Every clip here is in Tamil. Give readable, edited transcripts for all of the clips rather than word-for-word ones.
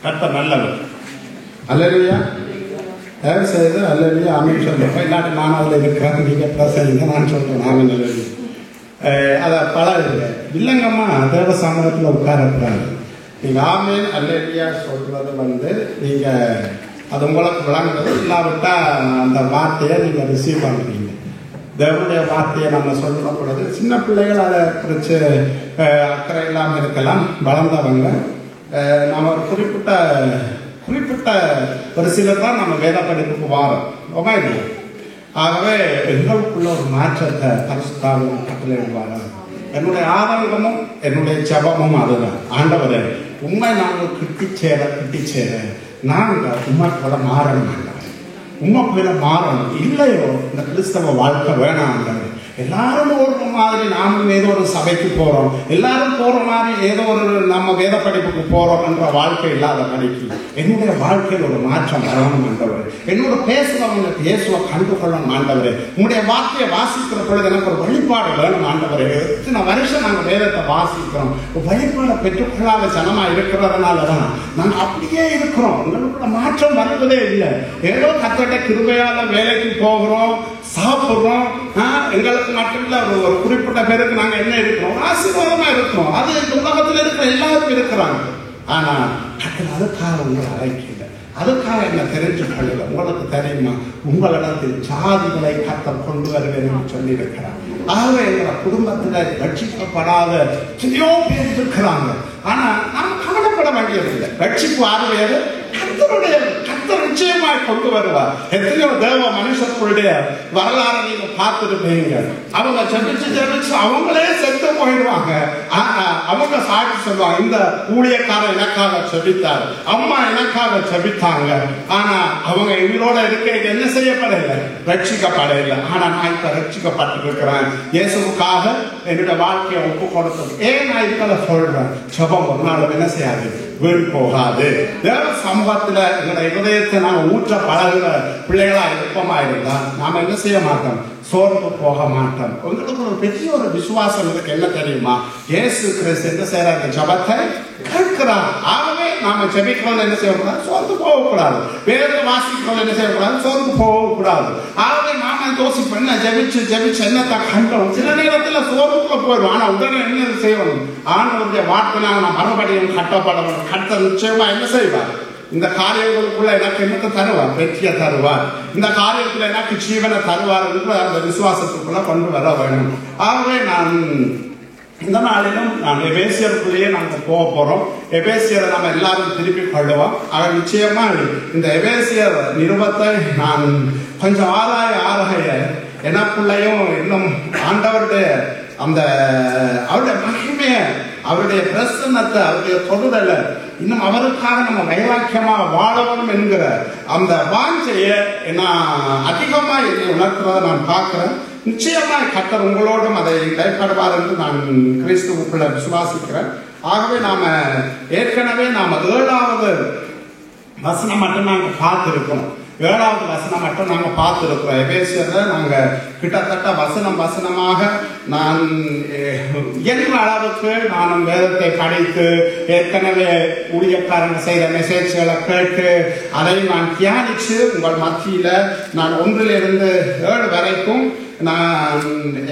கர்த்தர் நல்லவர். அல்லேலூயா. தயவு செய்து அல்லேலூயா ஆமென் சொல்லுங்க. இல்லாட்டி நான் அதில் இருக்கிறேன், நீங்கள் பிரசங்க நான் சொல்கிறேன் ஆமென் அல்லேலூயா. அதை பழகுங்க. இல்லைங்கம்மா தேவ சமூகத்தில் உட்காரக்கூடாது. நீங்கள் ஆமென் அல்லேலூயா சொல்கிறது நீங்கள் அது உங்களுக்கு விளங்குறது. இல்லாவிட்டால் அந்த வார்த்தையை நீங்கள் ரிசீவ் பண்ணுறீங்க. தேவனுடைய வார்த்தையை நம்ம சொல்கிற பொழுது சின்ன பிள்ளைகள் அதை குறித்து அக்கறை இல்லாமல் இருக்கலாம். வளர்ந்தவங்க நம்ம ஒரு குறிப்பிட்ட ஒரு சிலர் தான் நம்ம வேத படிப்புக்கு வாரோம். இல்லை. ஆகவே எங்களுக்குள்ள ஒரு மாற்றத்தை பரிசுத்தாவின் கட்டளையிடுவாங்க. என்னுடைய ஆதரவும் என்னுடைய ஜபமும் அதுதான். ஆண்டவரே உண்மை நாங்கள் கிட்டி சேர நாங்கள் உண்மைக்குள்ள மாறணும். உண்மைக்குள்ள மாறணும். இல்லையோ இந்த கிறிஸ்தவ வாழ்க்கை வேணாம். எல்லாரும் ஒரு மாதிரி நாமும் ஏதோ ஒரு சபைக்கு போறோம், எல்லாரும் போற மாதிரி ஏதோ ஒரு நம்ம வேத படிப்புக்கு போறோம் என்ற வாழ்க்கை இல்லாத படிக்கு என்னுடைய வாழ்க்கையில் ஒரு மாற்றம் வரணும் ஆண்டவரே. என்னோட பேசுறவங்க இயேசுவை கண்டுகொள்ளணும் ஆண்டவரே. உங்களுடைய வார்த்தையை வாசிக்கிற பொழுது எனக்கு ஒரு வழிபாடு வேணும் ஆண்டவரே. இத்தனை வருஷம் நாங்கள் வேதத்தை வாசிக்கிறோம், வழிபாடை பெற்றுக்கொள்ளாத ஜனமா இருக்கிறதுனாலதான் நாங்கள் அப்படியே இருக்கிறோம். உங்களுக்குள்ள மாற்றம் வருவதே இல்லை. ஏதோ கத்தட்ட கிருபையால வேலைக்கு போகிறோம், சாப்பிடுறோம். எங்களுக்கு மட்டும் இல்ல, ஒரு குறிப்பிட்ட பேருக்கு நாங்க என்ன இருக்கிறோம், ஆசீர்வாதமா இருக்கிறோம். அது இந்த உலகத்தில் இருக்கிற எல்லாரும் இருக்கிறாங்க. ஆனா அதுக்காக உங்களை அழைக்கல, அதுக்காக என்ன தெரிஞ்சு கொள்ளல. உங்களுக்கு தெரியுமா, உங்களிடத்தில் ஜாதிகளை கர்த்தர் கொண்டு வருவேன் என்று சொல்லி இருக்கிறார். ஆகவே எங்களை குடும்பத்துல ரட்சிக்கப்படாத எத்தனையோ பேர் இருக்கிறாங்க. ஆனா நாம் கவலைப்பட வேண்டியதில்லை. ரட்சிப்பு ஆறுவேறு கர்த்தர் நிச்சயமாய் கொண்டு வருவார். எத்தனையோ தேவ மனுஷர்களுடைய வரலாறு நீங்க பார்த்துருப்பீங்க. அவங்க ஜெபிச்சு அவங்களே செத்து போயிடுவாங்க. ஆனா அவங்க சாட்சி சொல்லுவாங்க, இந்த ஊழியக்காரர் எனக்காக ஜெபித்தார், அம்மா எனக்காக ஜெபித்தாங்க. ஆனா அவங்க எங்களோட இருக்க என்ன செய்யப்படலை, ரட்சிக்கப்படவில்லை. ஆனா நான் இப்ப ரட்சிக்கப்பட்டு இருக்கிறேன். இயேசுக்காக என்னுடைய வாழ்க்கையை ஒப்பு கொடுத்தது. ஏன் நான் இதுக்காக சொல்றேன், ஜெபம் ஒரு நாள் என்ன செய்யாது, வீண் போகாது. தேவ சமூகத்துல எங்களுடைய இதயத்தை நாம ஊற்ற பழகுற பிள்ளைகளா இருப்பமா இருந்தா நாம என்ன செய்ய மாட்டோம், சோர்ந்து போக மாட்டோம். உங்களுக்கு ஒரு பெரிய ஒரு விசுவாசம் இருக்கு. என்ன தெரியுமா, இயேசு கிறிஸ்து என்ன செய்யறாங்க, ஜபத்தை கேட்கிறார். ஆகவே நாம ஜெபிக்கிறோம் என்ன செய்யக்கூடாது, சோர்ந்து போகக்கூடாது. வேதத்தை வாசிக்கிறோம் என்ன செய்யக்கூடாது, சோர்ந்து போகக்கூடாது. ஆகவே நாம யோசிப்போம், என்ன ஜெபிச்சு என்னத்தை கண்டோம். சில நேரத்துல சோர்வுக்குள்ள போயிடும். ஆனா உடனே என்ன செய்யணும், ஆண்டவருடைய வார்த்தை நாம மறுபடியும் கட்டப்படணும். கர்த்தர் நிச்சயமா என்ன செய்வார், இந்த காரியங்களுக்குள்ள எனக்கு என்னத்தை தருவார், வெற்றியை தருவார். இந்த காரியத்துல எனக்கு ஜீவனை தருவார் என்று அந்த விசுவாசத்துக்குள்ள கொண்டு வர வேண்டும். ஆகவே நான் இந்த நாளிலும் நான் எபேசியருக்குள்ளேயே நாங்கள் போக போறோம். எபேசியரை நம்ம எல்லாரும் திருப்பி கொள்ளுவோம். ஆக நிச்சயமா இந்த எபேசியர் நிருபத்தை நான் கொஞ்சம் ஆராய எனக்குள்ளையும் இன்னும் ஆண்டவருடைய அந்த அவருடைய மகிமைய, அவருடைய பிரசன்னத்தை, அவருடைய தொடுதலை, இன்னும் அவருக்காக நம்ம வைராக்கியமாக வாழணும் என்கிற அந்த வாஞ்சையை நான் அதிகமா என்னை உணர்த்துறதை நான் பார்க்கிறேன். நிச்சயமா கர்த்தர் உங்களோடும் அதை கைப்படுவார் என்று நான் கிறிஸ்துவுக்குள்ள விசுவாசிக்கிறேன். ஆகவே ஏற்கனவே 7வது வசனம் மட்டும் நாங்கள் பார்த்திருக்கோம். 7வது வசனம் மட்டும் நாங்க பார்த்திருக்கிறோம். எபேசியர்ல நாங்க கிட்டத்தட்ட வசனமாக நான் என்ற அளவுக்கு நானும் வேதத்தை படித்து ஏற்கனவே ஊழியக்காரங்க செய்த மெசேஜ்களை கேட்டு அதை நான் தியானிச்சு உங்கள் மத்தியில நான் 1லிருந்து 7 வரைக்கும் நான்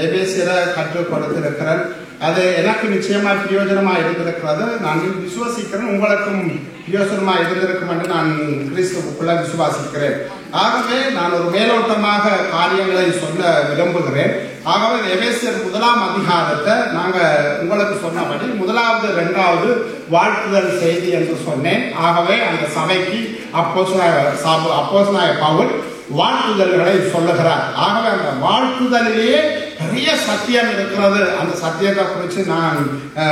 எபேசியரை கற்றுக் கொடுத்திருக்கிறேன். அது எனக்கு நிச்சயமா பிரயோஜனமா இருந்திருக்கிறது. நான் விசுவாசிக்கிறேன், உங்களுக்கும் பிரயோஜனமா இருந்திருக்கும் என்று நான் கிறிஸ்துவுக்குள்ள விசுவாசிக்கிறேன். ஆகவே நான் ஒரு மேலோட்டமாக காரியங்களை சொல்ல விரும்புகிறேன். ஆகவே எபேசியர் 1ஆம் அதிகாரத்தை நாங்க உங்களுக்கு சொன்னபடி 1வது 2வது வாழ்த்துதல் செய்தி என்று சொன்னேன். ஆகவே அந்த சபைக்கு அப்போஸ்தலனாகிய பவுல் வாழ்த்துதல்களை சொல்லுகிறார். ஆகவே அந்த வாழ்த்துதலிலேயே பெரிய சத்தியம் இருக்கிறது. அந்த சத்தியத்தை குறித்து நான்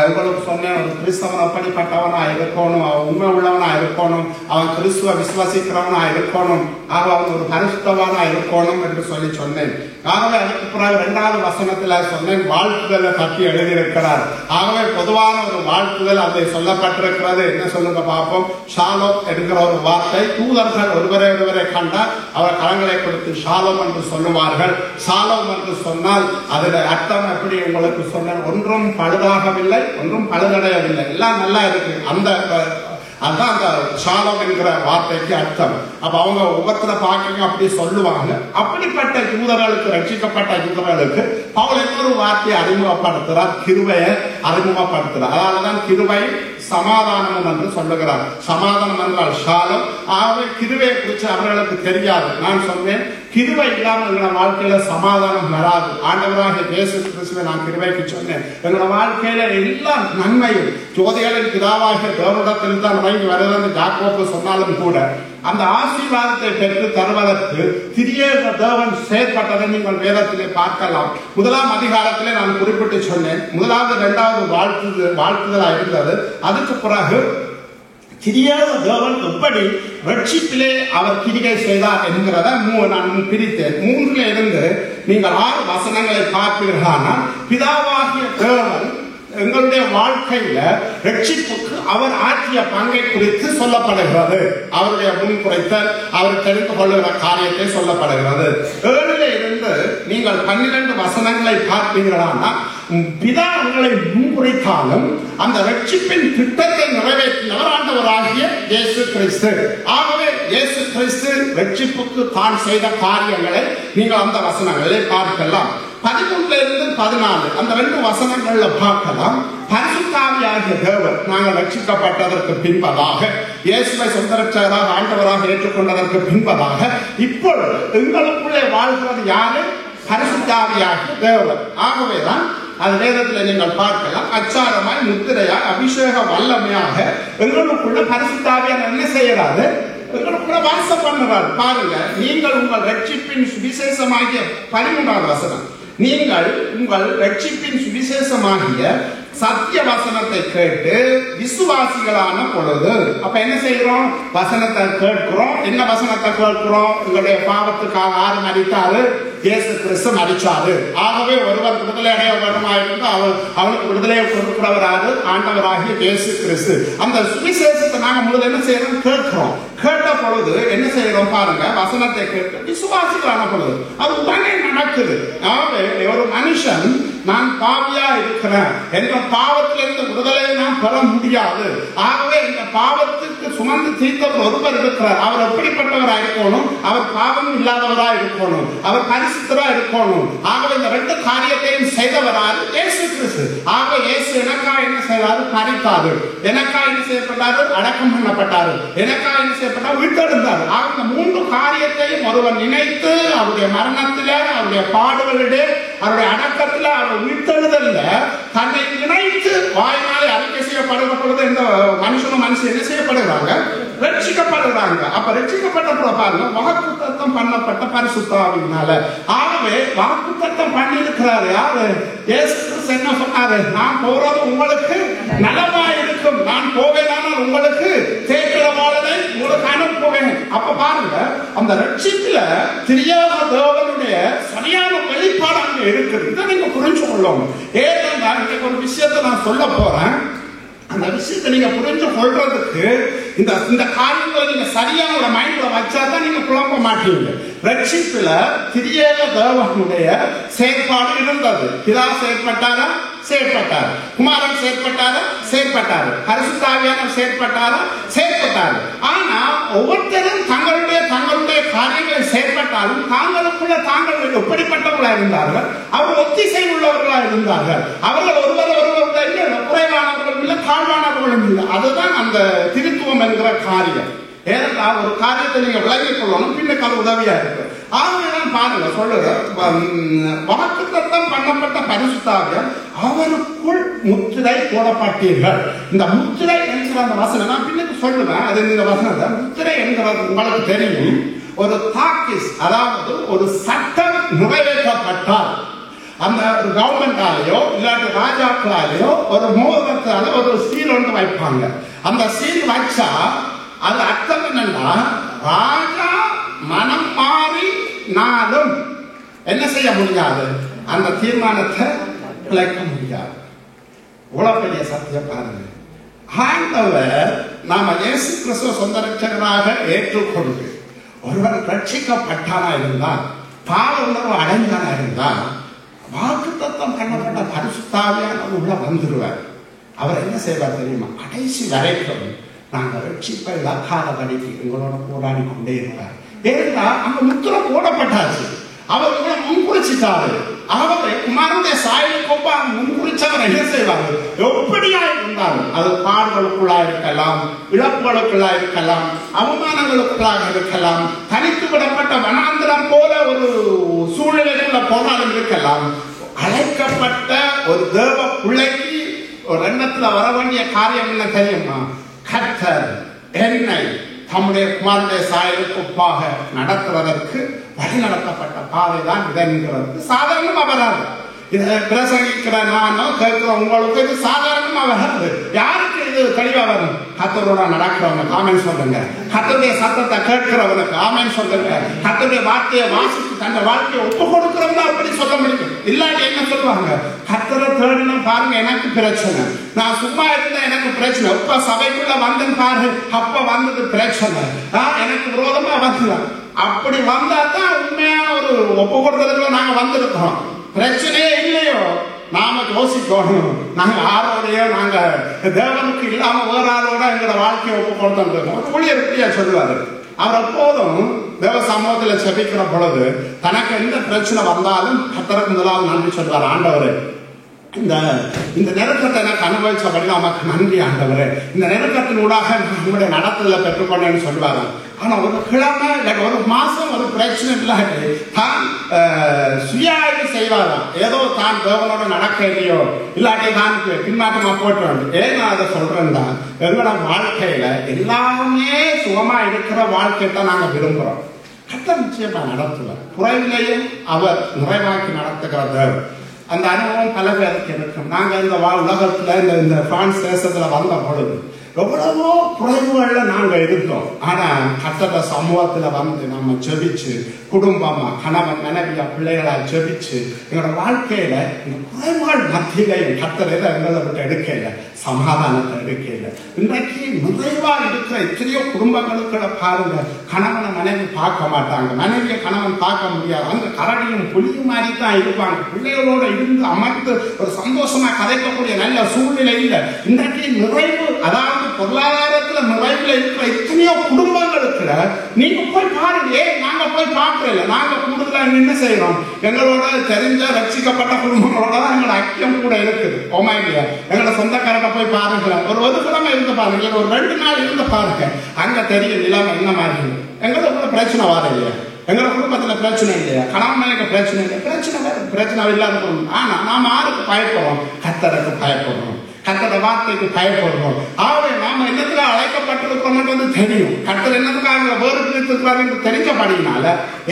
உங்களுக்கு சொன்னேன். ஒரு கிறிஸ்தவன் அப்படிப்பட்டவனா இருக்கணும், அவன் உண்மை உள்ளவனா இருக்கணும், அவன் கிறிஸ்துவ விசுவாசிக்கிறவனா இருக்கணும், அவன் ஒரு பரிசுத்தவனா இருக்கணும் என்று சொன்னேன். ஆகவே அதுக்கு பிறகு 2வது வசனத்துல சொன்னேன், வாழ்த்துதலை பற்றி எழுதியிருக்கிறார். ஆகவே பொதுவான ஒரு வாழ்த்துதல் அதை சொல்லப்பட்டிருக்கிறது. என்ன சொல்லுங்க பார்ப்போம். ஷாலோம் என்கிற ஒரு வார்த்தை, தூதர்கள் ஒருவரை கண்டால் அவர் கரங்களை கொடுத்து ஷாலோம் என்று சொல்லுவார்கள். ஷாலோம் என்று சொன்னால் அதோட அர்த்தம் எப்படி உங்களுக்கு சொன்ன, ஒன்றும் பழுதாகவில்லை, ஒன்றும் பழுதடையவில்லை, எல்லாம் நல்லா இருக்கு. அதுதான் அந்த ஷாலம் என்கிற வார்த்தைக்கு அர்த்தம். அப்ப அவங்க ஒவ்வொருத்தர பார்க்க அப்படி சொல்லுவாங்க. அப்படிப்பட்ட யூதர்களுக்கு, ரட்சிக்கப்பட்ட யூதர்களுக்கு பவுல் இன்னொரு வார்த்தையை அறிமுகப்படுத்துறார், கிருபையை அறிமுகப்படுத்துறார். அதனாலதான் கிருபை சமாதானம் என்று சொல்லுகிறார். சமாதானம் என்றால் ஷாலம். ஆகவே கிருபையை குறித்து அவர்களுக்கு தெரியாது. நான் சொன்னேன், கிருபை இல்லாமல் எங்களோட வாழ்க்கையில சமாதானம் வராது. ஆண்டவராக இயேசு கிறிஸ்துவை நான் கிருபைக்கு சொன்னேன். எங்களோட வாழ்க்கையில எல்லா நன்மையும் ஜோதிகளின் பிதாவாகிய தேவனிடத்தில் தான் வாங்கி வருகிறது யாக்கோபு சொன்னாலும் கூட அந்த ஆசீர்வாதத்தை பெற்று தருவதற்கு திரியேக தேவன் செயற்பட்டதை நீங்கள் வேதத்திலே பார்க்கலாம். 1ஆம் அதிகாரத்திலே நான் குறிப்பிட்டு சொன்னேன். 1வது 2வது வாழ்த்துதலாக இருந்தது. அதுக்கு பிறகு கிரியாக தேவன் எப்படி ரட்சிப்பிலே அவர் கிரியை செய்தார் என்கிறத நான் பிரித்தேன். 3ல இருந்து நீங்கள் 6 வசனங்களை பார்ப்பீர்களானால் பிதாவாகிய தேவன் எங்களுடைய வாழ்க்கையில ரட்சிப்புக்கு அவர் ஆற்றிய பங்கை குறித்து சொல்லப்படுகிறது. அவருடைய முன்குறைத்தல், அவர் தெரிந்து கொள்ளுகிற காரியத்தை சொல்லப்படுகிறது. 7ல இருந்து நீங்கள் 12 வசனங்களை பார்ப்பீர்களானா பிதா உங்களை முன்குறைத்தாலும் அந்த ரட்சிப்பின் திட்டத்தை நிறைவேற்றினவர் ஆண்டவராகிய இயேசு கிறிஸ்து. ஆகவே இயேசு கிறிஸ்து ரட்சிப்புக்கு தான் செய்த காரியங்களை நீங்கள் அந்த வசனங்களை பார்க்கலாம். 13ல இருந்து 14 அந்த 2 வசனங்கள்ல பார்க்கலாம். பரிசுத்த ஆவியாகிய தேவன் நாங்கள் ரட்சிக்கப்பட்டதற்கு பின்பதாக, இயேசுவை சொந்த ரட்சகராக ஆண்டவராக ஏற்றுக்கொண்டதற்கு பின்பதாக இப்பொழுது எங்களுக்குள்ளே வாழ்கிறது யாரு? பரிசுத்த ஆவியாகிய தேவன். ஆகவேதான் அது வேதத்தில் நீங்கள் பார்க்கலாம். அச்சாரமாய், முத்திரையாய், அபிஷேக வல்லமையாக எங்களுக்குள்ள பரிசுத்த ஆவியானவர் என்ன செய்யறாரு? எங்களுக்குள்ள வாசம் பண்ணுறாரு. பாருங்க, நீங்கள் உங்கள் ரட்சிப்பின் சுவிசேஷமாகிய 13வது வசனம், நீங்கள் உங்கள் ரட்சிப்பின் சுவிசேஷமாகிய சத்திய வசனத்தை கேட்டு விசுவாசிகளான பொழுது, அப்ப என்ன செய்யறோம்? வசனத்தை கேட்கிறோம். என்ன வசனத்தை கேட்கிறோம்? உங்களுடைய பாவத்துக்காக யாரு மரித்தாரு? இயேசு கிறிஸ்து மரிச்சாரு. ஆகவே ஒருவர் விடுதலை அடைய வேண்டுமாயிருந்து அவனுக்கு விடுதலையை கொடுக்கிறவராரு ஆண்டவராகிய இயேசு கிறிஸ்து. அந்த சுவிசேஷத்தை நாங்க முதல்ல என்ன செய்யறோம்? கேட்கிறோம். கேட்ட பொழுது என்ன செய்யறோம்? பாருங்க, வசனத்தை கேட்டு விசுவாசிகளான பொழுது அது உடனே நடக்குது. ஆகவே ஒரு மனுஷன் நான் பாவியா இருக்கிறேன் என்ற பாவத்திலிருந்து விடுதலையை நான் பெற முடியாது. ஆகவே இந்த பாவத்துக்கு சுமந்து தீர்த்தவர் ஒருவர் இருக்கிறார். அவர் எப்படிப்பட்டவராக இருக்கணும்? அவர் பாவம் இல்லாதவராக இருக்கணும், அவர் பரிசுத்தரா இருக்கணும். ஆகவே இந்த 2 காரியத்தையும் செய்தவரால் இயேசு கிறிஸ்து. ஆகவே இயேசு எனக்கா என்ன செய்தாரு? மரித்தாரு. எனக்கா என்ன செய்யப்பட்டாரு? அடக்கம் பண்ணப்பட்டாரு. எனக்கா என்ன செய்யப்பட்டாரு? விட்டெழுந்தார். ஆக இந்த 3 காரியத்தையும் ஒருவர் நினைத்து அவருடைய மரணத்தில, அவருடைய பாடுகளிலே, அவருடைய அடக்கத்தில, அவருடைய விட்டெழுதல்ல தன்னை நினைத்து வாயினாலே அறிக்கை செய்யப்படுகிற பொழுது இந்த மனுஷன் என்ன செய்யப்படுகிறாங்க? ரட்சிக்கப்படுகிறாங்க. அப்ப ரட்சிக்கப்பட்ட பாருங்க, வாக்குத்தத்தம் பண்ணப்பட்ட பரிசுத்த ஆவியினால. ஆகவே வாக்குத்தத்தம் பண்ணி இருக்கிறாரு யாரு? இயேசு கிறிஸ்து என்ன சொன்னாரு? நான் போறது உங்களுக்கு நலமா இருக்கும், நான் போவேனானால் உங்களுக்கு தேய்க்கிறவாளனை உங்களுக்கு அனுப்புவேன். அப்ப பாருங்க, அந்த ரட்சிப்புல திரியாக தேவனுடைய சரியான வெளிப்பாடு அங்க இருக்குது. இதை நீங்க புரிஞ்சு கொள்ளணும். ஏனென்றால் இன்னைக்கு ஒரு விஷயத்தை நான் சொல்ல போறேன். அந்த விஷயத்தை நீங்க புரிஞ்சு கொள்றதுக்கு இந்த காரியங்களை நீங்க சரியான மைண்ட்ல வச்சாதான் நீங்க குழப்ப மாட்டீங்க. ரட்சிப்புல திரியேக தேவனுடைய செயற்பாடு இருந்தது. பிதா செயற்பட்டாரா? செயற்பட்டார். குமாரன் செயற்பட்டாரா? செயற்பட்டாரு. பரிசுத்த ஆவியானவர் செயற்பட்டாரா? செயற்பட்டாரு. ஆனா ஒவ்வொருத்தரும் தங்களுடைய காரியங்களை செயற்பட்டாலும் தாங்களுக்குள்ள தாங்கள் எப்படிப்பட்டவர்களாக இருந்தார்கள்? அவர் ஒத்திசை உள்ளவர்களாக இருந்தார்கள். அவர்கள் ஒருவர் குறைவானவர்களும் இல்லை, தாழ்வானவர்களும் இல்லை. அதுதான் அந்த திருத்துவம் என்கிற காரியம். ஏனென்றால் ஒரு காரியத்தை நீங்க விளங்கிக் கொள்ளணும், பின்னுக்கு அது உதவியா இருக்கு. ஆகவேதான் பாருங்க சொல்லுற வாக்குத்தத்தம் பண்ணப்பட்ட பரிசுத்த ஆவியார் அவருக்குள் முத்திரை போடப்பட்டீர்கள். இந்த முத்திரை என்கிற அந்த வசனம் நான் பின்னுக்கு சொல்லுவேன். அது இந்த வசனத்தை முத்திரை என்கிறது உங்களுக்கு தெரியும். ஒரு தாக்கிஸ், அதாவது ஒரு சட்டம் நிறைவேற்றப்பட்டால் அந்த ஒரு கவர்மெண்டாலேயோ இல்லாட்டி ராஜாக்களாலேயோ ஒரு மோகத்தால ஒரு சீல் ஒன்று வைப்பாங்க. அந்த சீல் வச்சா அது அர்த்தம் என்னன்னா, ராஜா மனம் மாறி நாளும் என்ன செய்ய முடியாது, அந்த தீர்மானத்தை விளக்க முடியாது. இவ்வளவு பெரிய சத்தியம் பாருங்க. ஆண்டவர் நாம இயேசு கிறிஸ்துவ சொந்த ரட்சகராக ஏற்றுக்கொண்டு ஒருவன் ரட்சிக்கப்பட்டானா இருந்தால், பாவ உணர்வு அடைந்தானா இருந்தால், வாக்குத்தத்தம் பண்ணப்பட்ட பரிசுத்த ஆவியானவர் உள்ள வந்துருவார். அவர் என்ன செய்வார் தெரியுமா? கடைசி வரைக்கும் நாங்கள் ரட்சிப்பை இழக்காதபடிக்கு எங்களோட போராடி கொண்டே இருப்பார். ஏன்னா அங்க முத்திரை போடப்பட்டாச்சு. அவர் முன்குறிச்சிட்டாரு. அவர் குமாரனுடைய சாயலுக்கு ஒப்பாக முன்குறிச்சவர் என்ன செய்வாங்க? எப்படியா இருந்தாலும் அது பாடுகளுக்குள்ளா இருக்கலாம், இழப்புகளுக்குள்ளா இருக்கலாம், அவமானங்களுக்குள்ளாக இருக்கலாம், தனித்து விடப்பட்ட வனாந்திரம் போல ஒரு சூழ்நிலைக்குள்ள போனாலும் இருக்கலாம். அழைக்கப்பட்ட ஒரு தேவ பிள்ளைக்கு ஒரு எண்ணத்துல வர வேண்டிய காரியம் என்ன தெரியுமா? கர்த்தர் என்னை தம்முடைய குமாரனுடைய சாயலுக்கு ஒப்பாக நடத்துவதற்கு வழி நடத்தப்பட்ட பாதை தான் இதன்கிறது. சாதாரணமா வராது. இதை பிரசங்கிக்கிற நானோ கேட்கிற உங்களுக்கு இது சாதாரணமா வராது. யாருக்கு இது தெளிவா வரும்? கர்த்தரோட நடக்கிறவங்க ஆமென் சொல்லுங்க. கர்த்தருடைய சத்தத்தை கேட்கிறவனுக்கு ஆமென் சொல்லுங்க. கர்த்தருடைய வார்த்தையை வாசித்து தன் வாழ்க்கையை ஒப்பு கொடுக்கிறவங்க அப்படி சொல்ல முடியும். இல்லாட்டி என்ன சொல்லுவாங்க? கர்த்தரை தேடணும் பாருங்க, எனக்கு பிரச்சனை, நான் சும்மா இருந்த எனக்கு பிரச்சனை, இப்ப சபைக்குள்ள வந்து பாரு அப்ப வந்தது பிரச்சனை, எனக்கு விரோதமா வந்துடும். அப்படி வந்தா தான் உண்மையான ஒரு ஒப்பு கொடுத்ததுக்குள்ள நாங்க வந்திருக்கிறோம். பிரச்சனையே இல்லையோ நாம யோசிக்கணும். நாங்க ஆரோடையோ நாங்க தேவனுக்கு இல்லாம வேற ஆளோட எங்களோட வாழ்க்கையை ஒப்பு கொடுத்தோம். ஊழியர் எப்படியா சொல்லுவாரு? அவர் எப்போதும் தேவ சமூகத்துல செபிக்கிற பொழுது தனக்கு எந்த பிரச்சனை வந்தாலும் கர்த்தருக்கு முதலாவது நன்றி சொல்வார். ஆண்டவரே, இந்த நெருக்கத்தை எனக்கு அனுபவிச்சபடி நமக்கு நன்றி ஆண்டவரே, இந்த நெருக்கத்தின் ஊடாக நம்முடைய நடத்துல பெற்றுக்கொண்டேன்னு சொல்லுவாங்க. ஆனா ஒரு கிழமை ஒரு மாசம் ஒரு பிரச்சனை இல்லாட்டி தான் சுயாய்வு செய்வாராம். ஏதோ தான் தேவனோட நடக்க இல்லையோ இல்லாட்டி தான் பின்மாற்றமா போட்டு வந்து. ஏன் நான் அதை சொல்றேன்னா, எங்களோட வாழ்க்கையில எல்லாமே சுகமா இருக்கிற வாழ்க்கையை தான் நாங்க விரும்புறோம். கர்த்தர் நிச்சயமா நடத்துவார். குறைவிலையும் அவர் நிறைவாக்கி நடத்துகிற தேவன். அந்த அனுபவம் பல பேருக்கு இருக்கும். நாங்க இந்த உலகத்துல இந்த பிரான்ஸ் தேசத்துல வந்த பொழுது எவ்வளவோ குறைவுகள்ல நாங்க இருந்தோம். ஆனா கர்த்தர் சமூகத்துல வந்து நம்ம ஜெபிச்சு குடும்பமா கணவன் மனைவியா பிள்ளைகளா ஜெபிச்சு எங்களோட வாழ்க்கையில இந்த குறைவுகள் மத்தியிலையும் கர்த்தர் எங்களை விட்டு எடுக்கல, சமாதானத்தை எடுக்கல. இன்றைக்கு நிறைவா இருக்கிற எத்தனையோ குடும்பங்களுக்குள்ள பாருங்க, கணவனை மனைவி பார்க்க மாட்டாங்க, மனைவியை கணவன் பார்க்க முடியாது. அந்த கரடியும் புலியும் மாதிரி தான் இருப்பாங்க. பிள்ளைகளோட இருந்து அமர்ந்து ஒரு சந்தோஷமா கதைக்கக்கூடிய நல்ல சூழ்நிலை இல்லை. இன்றைக்கு நிறைவு, அதாவது பொருளாதாரத்துல நிறைவுல இருக்கிற எத்தனையோ குடும்பங்களுக்கு நீங்க போய் பாருங்க. நாங்க போய் பார்க்கல, நாங்க கூடுதலா என்ன செய்யறோம்? எங்களோட தெரிஞ்ச ரட்சிக்கப்பட்ட குடும்பங்களோட தான் எங்களோட ஐக்கியம் கூட இருக்குது. ஓமா இல்லையா? எங்களோட சொந்தக்காரங்க போய் பாருங்க, ஒரு கிழமை இருந்து பாருங்க, ஒரு 2 நாள் இருந்து பாருங்க. அங்க தெரியும் நிலைமை என்ன மாதிரி. எங்களோட பிரச்சனை வர இல்லையா? எங்களோட குடும்பத்துல பிரச்சனை இல்லையா? கணவனுக்கு பிரச்சனை இல்லை, பிரச்சனை இல்லாத. ஆனா நாம யாருக்கு பயப்படுறோம்? கர்த்தருக்கு பயப்படுறோம், கர்த்தரோட வார்த்தைக்கு பயப்படுறோம். ஆகவே நாம என்னத்துக்கு அழைக்கப்பட்டிருக்கிறோம் தெரியும். கர்த்தர் என்னத்துக்காக வேறு தெரிஞ்சபடினால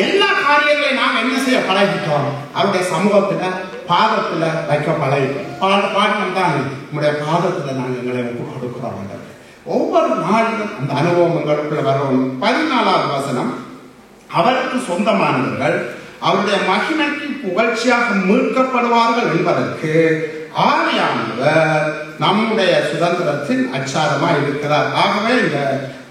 எல்லா காரியங்களையும் நாம என்ன செய்ய பழகிட்டோம்? அவருடைய சமூகத்துல பாதத்துல வைக்க பழகிட்டோம். பாடம் தான் நம்முடைய பாதத்துல நாங்கள் எங்களை கொடுக்கிறோம். ஒவ்வொரு நாளிலும் அந்த அனுபவம் எங்களுக்குள்ள வரணும். 14வது வசனம், அவருக்கு சொந்தமானவர்கள் அவருடைய மகிமைக்கு புகழ்ச்சியாக மீட்கப்படுவார்கள் என்பதற்கு ஆவியானவர் நம்முடைய சுதந்திரத்தின் அச்சாரமா இருக்கிறார். ஆகவே இந்த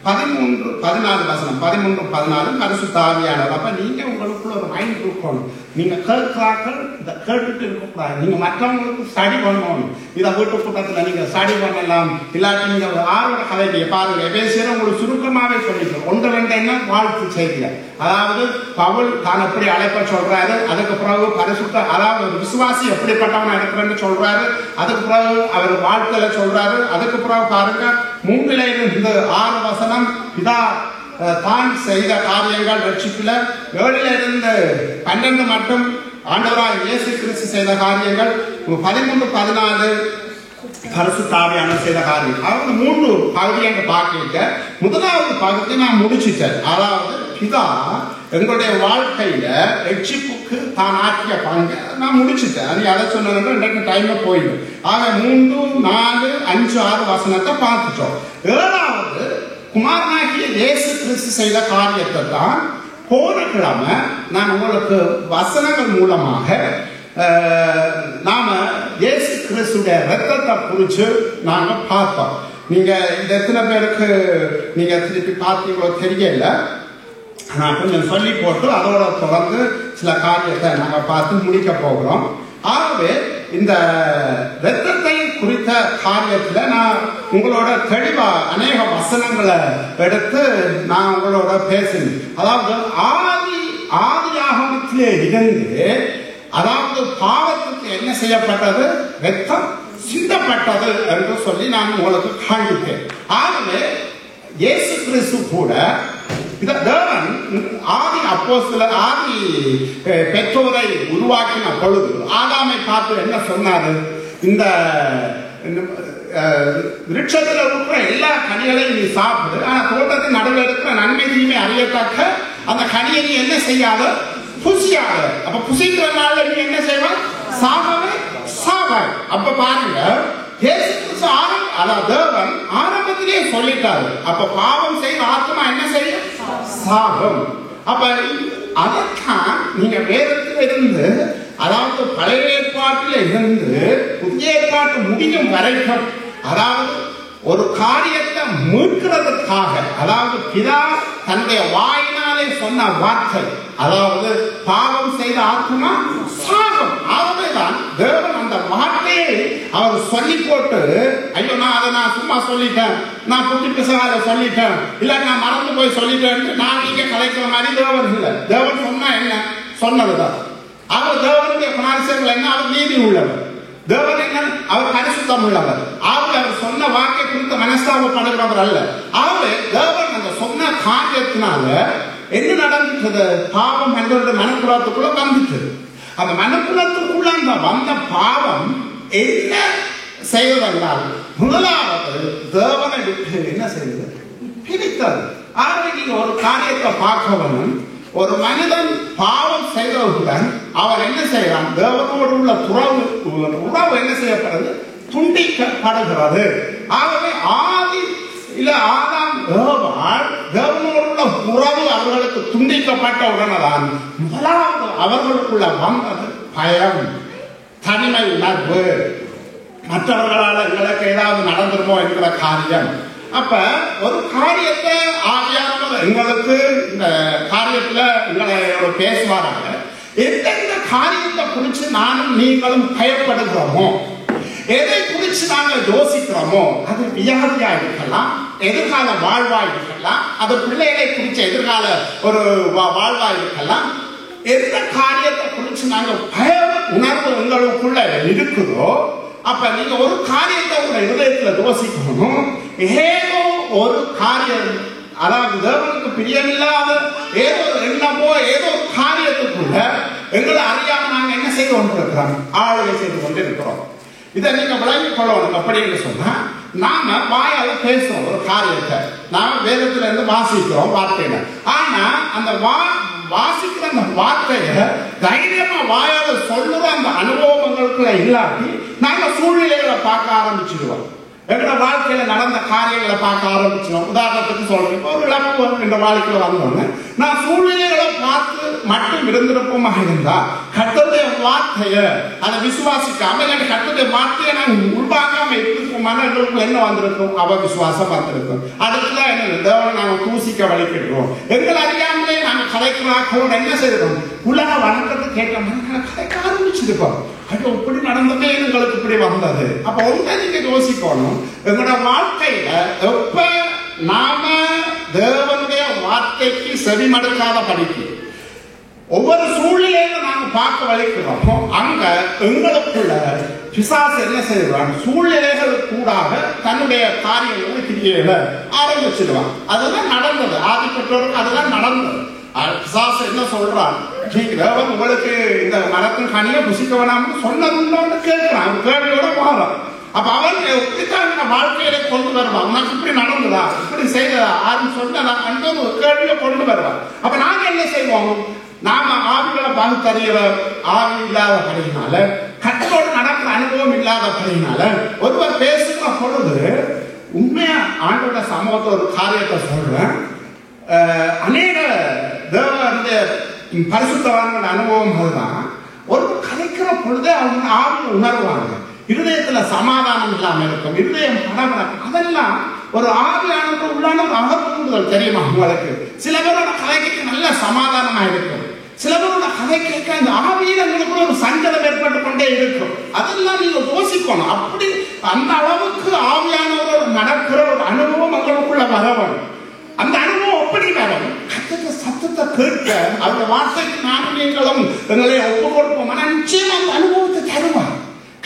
14 வசனம் 13, 14 பரிசுத்த ஆவியானவர். அப்ப நீங்க உங்களுக்குள்ள ஒரு மைண்ட் இருக்கணும். நீங்க கேட்கிறார்கள், இதை கேட்டுட்டு இருக்கக்கூடாது. நீங்க மற்றவங்களுக்கு ஸ்டடி பண்ணணும். இதை வீட்டு கூட்டத்துல நீங்க ஸ்டடி பண்ணலாம். இல்லாட்டி நீங்க ஆரோட கதைக்கு பாருங்க. எபேசியர் உங்களுக்கு சுருக்கமாவே சொல்லிக்கிறோம். 1-2 என்ன வாழ்த்து செய்திய, அதாவது பவுல் தான் எப்படி அழைப்ப சொல்றாரு, அதுக்கு பிறகு பரிசுத்த, அதாவது ஒரு விசுவாசி எப்படிப்பட்டவனா இருக்கிறேன்னு சொல்றாரு, அதுக்கு பிறகு அவர் வாழ்க்கையில சொல்றாரு. அதுக்கு பிறகு பாருங்க 3-இருந்து 6 வசனம் பிதா தான் செய்த காரியங்கள் ரட்சிப்புல, 7-இருந்து 12 மட்டும் ஆண்டவராய் இயேசு கிறிஸ்து செய்த காரியங்கள், 13, 14 பரிசுத்த ஆவியானவர் செய்த காரியம். அவங்க 3 பகுதி அங்க பார்க்க. முதலாவது பகுதி நான் முடிச்சுட்டேன். அதாவது பிதா எங்களுடைய வாழ்க்கையில ரட்சிப்புக்கு தான் ஆக்கிய பங்கு நான் முடிச்சுட்டேன். அது அதை சொன்னது இன்றைக்கு டைம்ல போயிடும். ஆக 3, 4, 5, 6 வசனத்தை பார்த்துட்டோம். 7வது குமாரனாகிய இயேசு கிறிஸ்து செய்த காரியத்தை தான் போன கிழமை நான் உங்களுக்கு வசனங்கள் மூலமாக நாம இயேசு கிறிஸ்துடைய ரத்தத்தை குறிச்சு நாங்க பார்த்தோம். நீங்க இந்த எத்தனை பேருக்கு நீங்க திருப்பி பார்த்தீங்களோ தெரியல. நான் கொஞ்சம் சொல்லி போட்டு அதோட தொடர்ந்து சில காரியத்தை நாங்க பார்த்து முடிக்க போகிறோம். ஆகவே இந்த ரத்தத்தை குறித்த காரியத்தில் நான் உங்களோட தெளிவா அநேக வசனங்களை எடுத்து நான் உங்களோட பேசினேன். அதாவது ஆதி ஆகமத்திலே இருந்து, அதாவது பாவத்துக்கு என்ன செய்யப்பட்டது, ரத்தம் சிந்தப்பட்டது என்று சொல்லி நான் உங்களுக்கு காண்பித்தேன். ஆகவே இயேசு கிறிஸ்து கூட இந்த தேவன் ஆதி பெற்றோரை உருவாக்கின பொழுது ஆதாமை பார்த்து என்ன சொன்னாரு, இந்த விருட்சத்தில் இருக்கிற எல்லா கனிகளையும் நீ சாப்பிடு, ஆனா தோட்டத்தின் நடுவில் இருக்கிற நன்மை தீமை அறியத்தக்க அந்த கனியை நீ என்ன செய்யாத, புசியாத. அப்ப புசிக்கிறதுனால நீ என்ன செய்வாய், சாகவே சாவாய். அப்ப பாருங்க, தேவன் ஆரம்பத்திலேயே சொல்லிட்டாரு. அப்ப பாவம் செய்த ஆத்மா என்ன செய்யும், சாகும். அப்ப அதற்கான் நீங்க வேதத்தில் இருந்து, அதாவது பழைய ஏற்பாட்டில் இருந்து புதிய ஏற்பாட்டு முடியும் வரைக்கும், அதாவது ஒரு காரியத்தை மீட்கிறதுக்காக, அதாவது பிதா தன்னுடைய வாயினாலே சொன்ன வார்த்தை, அதாவது பாவம் செய்த ஆத்மா சாகும். ஆகவேதான் தேவன் அந்த வார்த்தையை அவர் சொல்லி போட்டு, ஐயோ நான் சும்மா சொல்லிட்டேன், நான் குட்டி பிசகால சொல்லிட்டேன், இல்ல நான் மறந்து போய் சொல்லிட்டேன், நான் நீங்க கலைக்கிற மாதிரி தேவன் இல்லை. தேவன் சொன்னா என்ன, சொன்னதுதான். அவர் தேவனுடைய குணாதிசயங்கள் என்ன, அவர் நீதி உள்ளவர். தேவன் என்ன, அவர் பரிசுத்தம் உள்ளவர். ஆகவே அவர் சொன்ன வாக்கை குறித்து மனஸ்தாபப்படுகிறவர் அல்ல. ஆகவே தேவன் அந்த சொன்ன காரியத்தினால என்ன நடந்துட்டது, பாவம் எங்களுடைய மனக்குலத்துக்குள்ள வந்துட்டது. அந்த மனக்குலத்துக்குள்ள அந்த வந்த பாவம் என்ன செய்வதென்றால், முதலாவது தேவனை விட்டு என்ன செய்வது, பிரித்தது. ஆகவே நீங்க ஒரு காரியத்தை பார்க்கணும், ஒரு மனிதன் பாவம் செய்தவுடன் அவர் என்ன செய்யறான், தேவனோடு உள்ள உறவு என்ன செய்யப்படுறது, துண்டிக்கப்படுகிறது. ஆகவே ஆதாம் தேவனோடு உள்ள உறவு அவர்களுக்கு துண்டிக்கப்பட்ட உடனேதான் முதலாவது அவர்களுக்குள்ள வந்தது பயம், தனிமை உணர்வு, மற்றவர்களால் எங்களுக்கு ஏதாவது நடந்துருமோ என்கிற காரியம். அப்ப ஒரு காரியத்தை ஆவியானவர் எங்களுக்கு இந்த காரியத்துல எங்களை பேசுவாராங்க. எந்தெந்த காரியத்தை குறித்து நானும் நீங்களும் பயப்படுகிறோமோ, எதை குறித்து நாங்கள் யோசிக்கிறோமோ, அது வியாதியா இருக்கலாம், எதிர்கால வாழ்வா இருக்கலாம், அது பிள்ளைகளை குறித்த எதிர்கால ஒரு வாழ்வா இருக்கலாம். எந்த காரியத்தை குறித்து நாங்கள் பய உணர்வு உங்களுக்குள்ள இருக்குதோ, அப்ப நீங்க ஒரு காரியத்தை உங்க இதயத்துல யோசிக்கணும். ஏதோ ஒரு காரியம், அதாவது தேவனுக்கு பிரியமில்லாத ஏதோ எண்ணமோ ஏதோ ஒரு காரியத்துக்குள்ள எங்களை அறியாம நாங்க என்ன செய்து கொண்டிருக்கிறோம், ஆளுகை செய்து கொண்டு இருக்கிறோம். இதை நீங்க விளங்கிக் கொள்ளணும். அப்படின்னு சொன்னா, நாம வாயால பேசுறோம் ஒரு காரியத்தை, நாம வேதத்துல இருந்து வாசிக்கிறோம் வார்த்தையில. ஆனா அந்த வாசிக்கிற அந்த வார்த்தைய தைரியமா வாயால சொல்லுற அந்த அனுபவங்களுக்குள்ள இல்லாட்டி நாங்க சூழ்நிலைகளை பார்க்க ஆரம்பிச்சிடுவோம். எங்களோட வாழ்க்கையில நடந்த காரியங்களை பார்க்க ஆரம்பிச்சிடும். உதாரணத்துக்கு சொல்றேன், ஒரு இழப்பு என்ற வாழ்க்கையில வந்தோன்னு நான் சூழ்நிலைகளை பார்த்து மட்டும் இருந்திருப்போமா இருந்தா, கர்த்தருடைய வார்த்தைய அதை விசுவாசிக்காம கர்த்தருடைய வார்த்தையை நாங்கள் உள்வாங்காம இருந்திருப்போமான எங்களுக்கு என்ன வந்திருக்கும், விசுவாசம் வந்திருக்கும். அதுக்குதான் என்ன, தேவனை நாங்கள் தூசிக்க வலிக்கிறோம். எங்களை அறியாமலே நாங்கள் கலைக்கிறாக்களோட என்ன செய்யறோம், உலக வணக்கத்தை கேட்க மாதிரி கலைக்க ஆரம்பிச்சிருக்கோம். ஐயோ இப்படி நடந்ததே எங்களுக்கு இப்படி வந்தது. அப்ப ஒன்றை நீங்க யோசிக்கணும், எங்களோட வாழ்க்கையில எப்ப நாம தேவனுடைய வார்த்தைக்கு செவிமடுக்காத படிக்கு ஒவ்வொரு சூழ்நிலையில நாங்க பார்க்க வலிக்கிறோமோ, அங்க எங்களுக்குள்ள பிசாசு என்ன செய்வான், சூழ்நிலைகள் கூடாக தன்னுடைய காரியங்களை கிரியைகளை ஆரம்பிச்சிடுவான். அதுதான் நடந்தது, ஆதி பெற்றோருக்கு அதுதான் நடந்தது. பிசாசு என்ன சொல்றான், தேவன் உங்களுக்கு இந்த மரத்தின் கனியை புசிக்க வேணாம்னு சொன்னதுன்னு கேட்கிறான், கேள்வியோட போறான். அப்ப அவன் இப்படித்தான் வாழ்க்கையில கொண்டு வருவான், உனக்கு இப்படி நடந்ததா, இப்படி செய்ததா, யாரும் சொன்னதா அந்த ஒரு கேள்வியை கொண்டு வருவான். அப்ப நாங்க என்ன செய்வோம், நாம ஆவிகளை பகுத்தறிகிற ஆவி இல்லாத படியினால, கற்றோடு நடக்கிற அனுபவம் இல்லாத படியினால ஒருவர் பேசுகிற பொழுது உண்மையா ஆண்டோட சமூகத்தை ஒரு காரியத்தை சொல்றேன். அநேக தேவனுடைய பரிசுத்தவான்களோட அனுபவம் அதுதான். ஒரு கலைக்கிற பொழுதே அவங்க ஆவி உணர்வாங்க, இருதயத்துல சமாதானம் இல்லாம இருக்கும், இருதயம் படபடக்கும். அதெல்லாம் ஒரு ஆவியானது உள்ளான ஒரு அகக்கூடுதல் தெரியுமா உங்களுக்கு. சில பேரோட கலைக்கு நல்ல சமாதானமா இருக்கும், சில பேரோட கதை கேட்க இந்த ஆவியில எங்களுக்கு ஒரு சஞ்சலம் ஏற்பட்டு கொண்டே இருக்கும். அதெல்லாம் நீங்க யோசிக்கணும். அப்படி அந்த அளவுக்கு ஆவியானவரோடு நடக்கிற ஒரு அனுபவம் எங்களுக்குள்ள வரவன். அந்த அனுபவம் எப்படி வரும்? கர்த்தருடைய சத்தத்தை கேட்க அந்த வார்த்தைக்கு நானும் நீங்களும் எங்களை ஒப்பு கொடுப்போம். நிச்சயம் அந்த அனுபவத்தை தருவார்.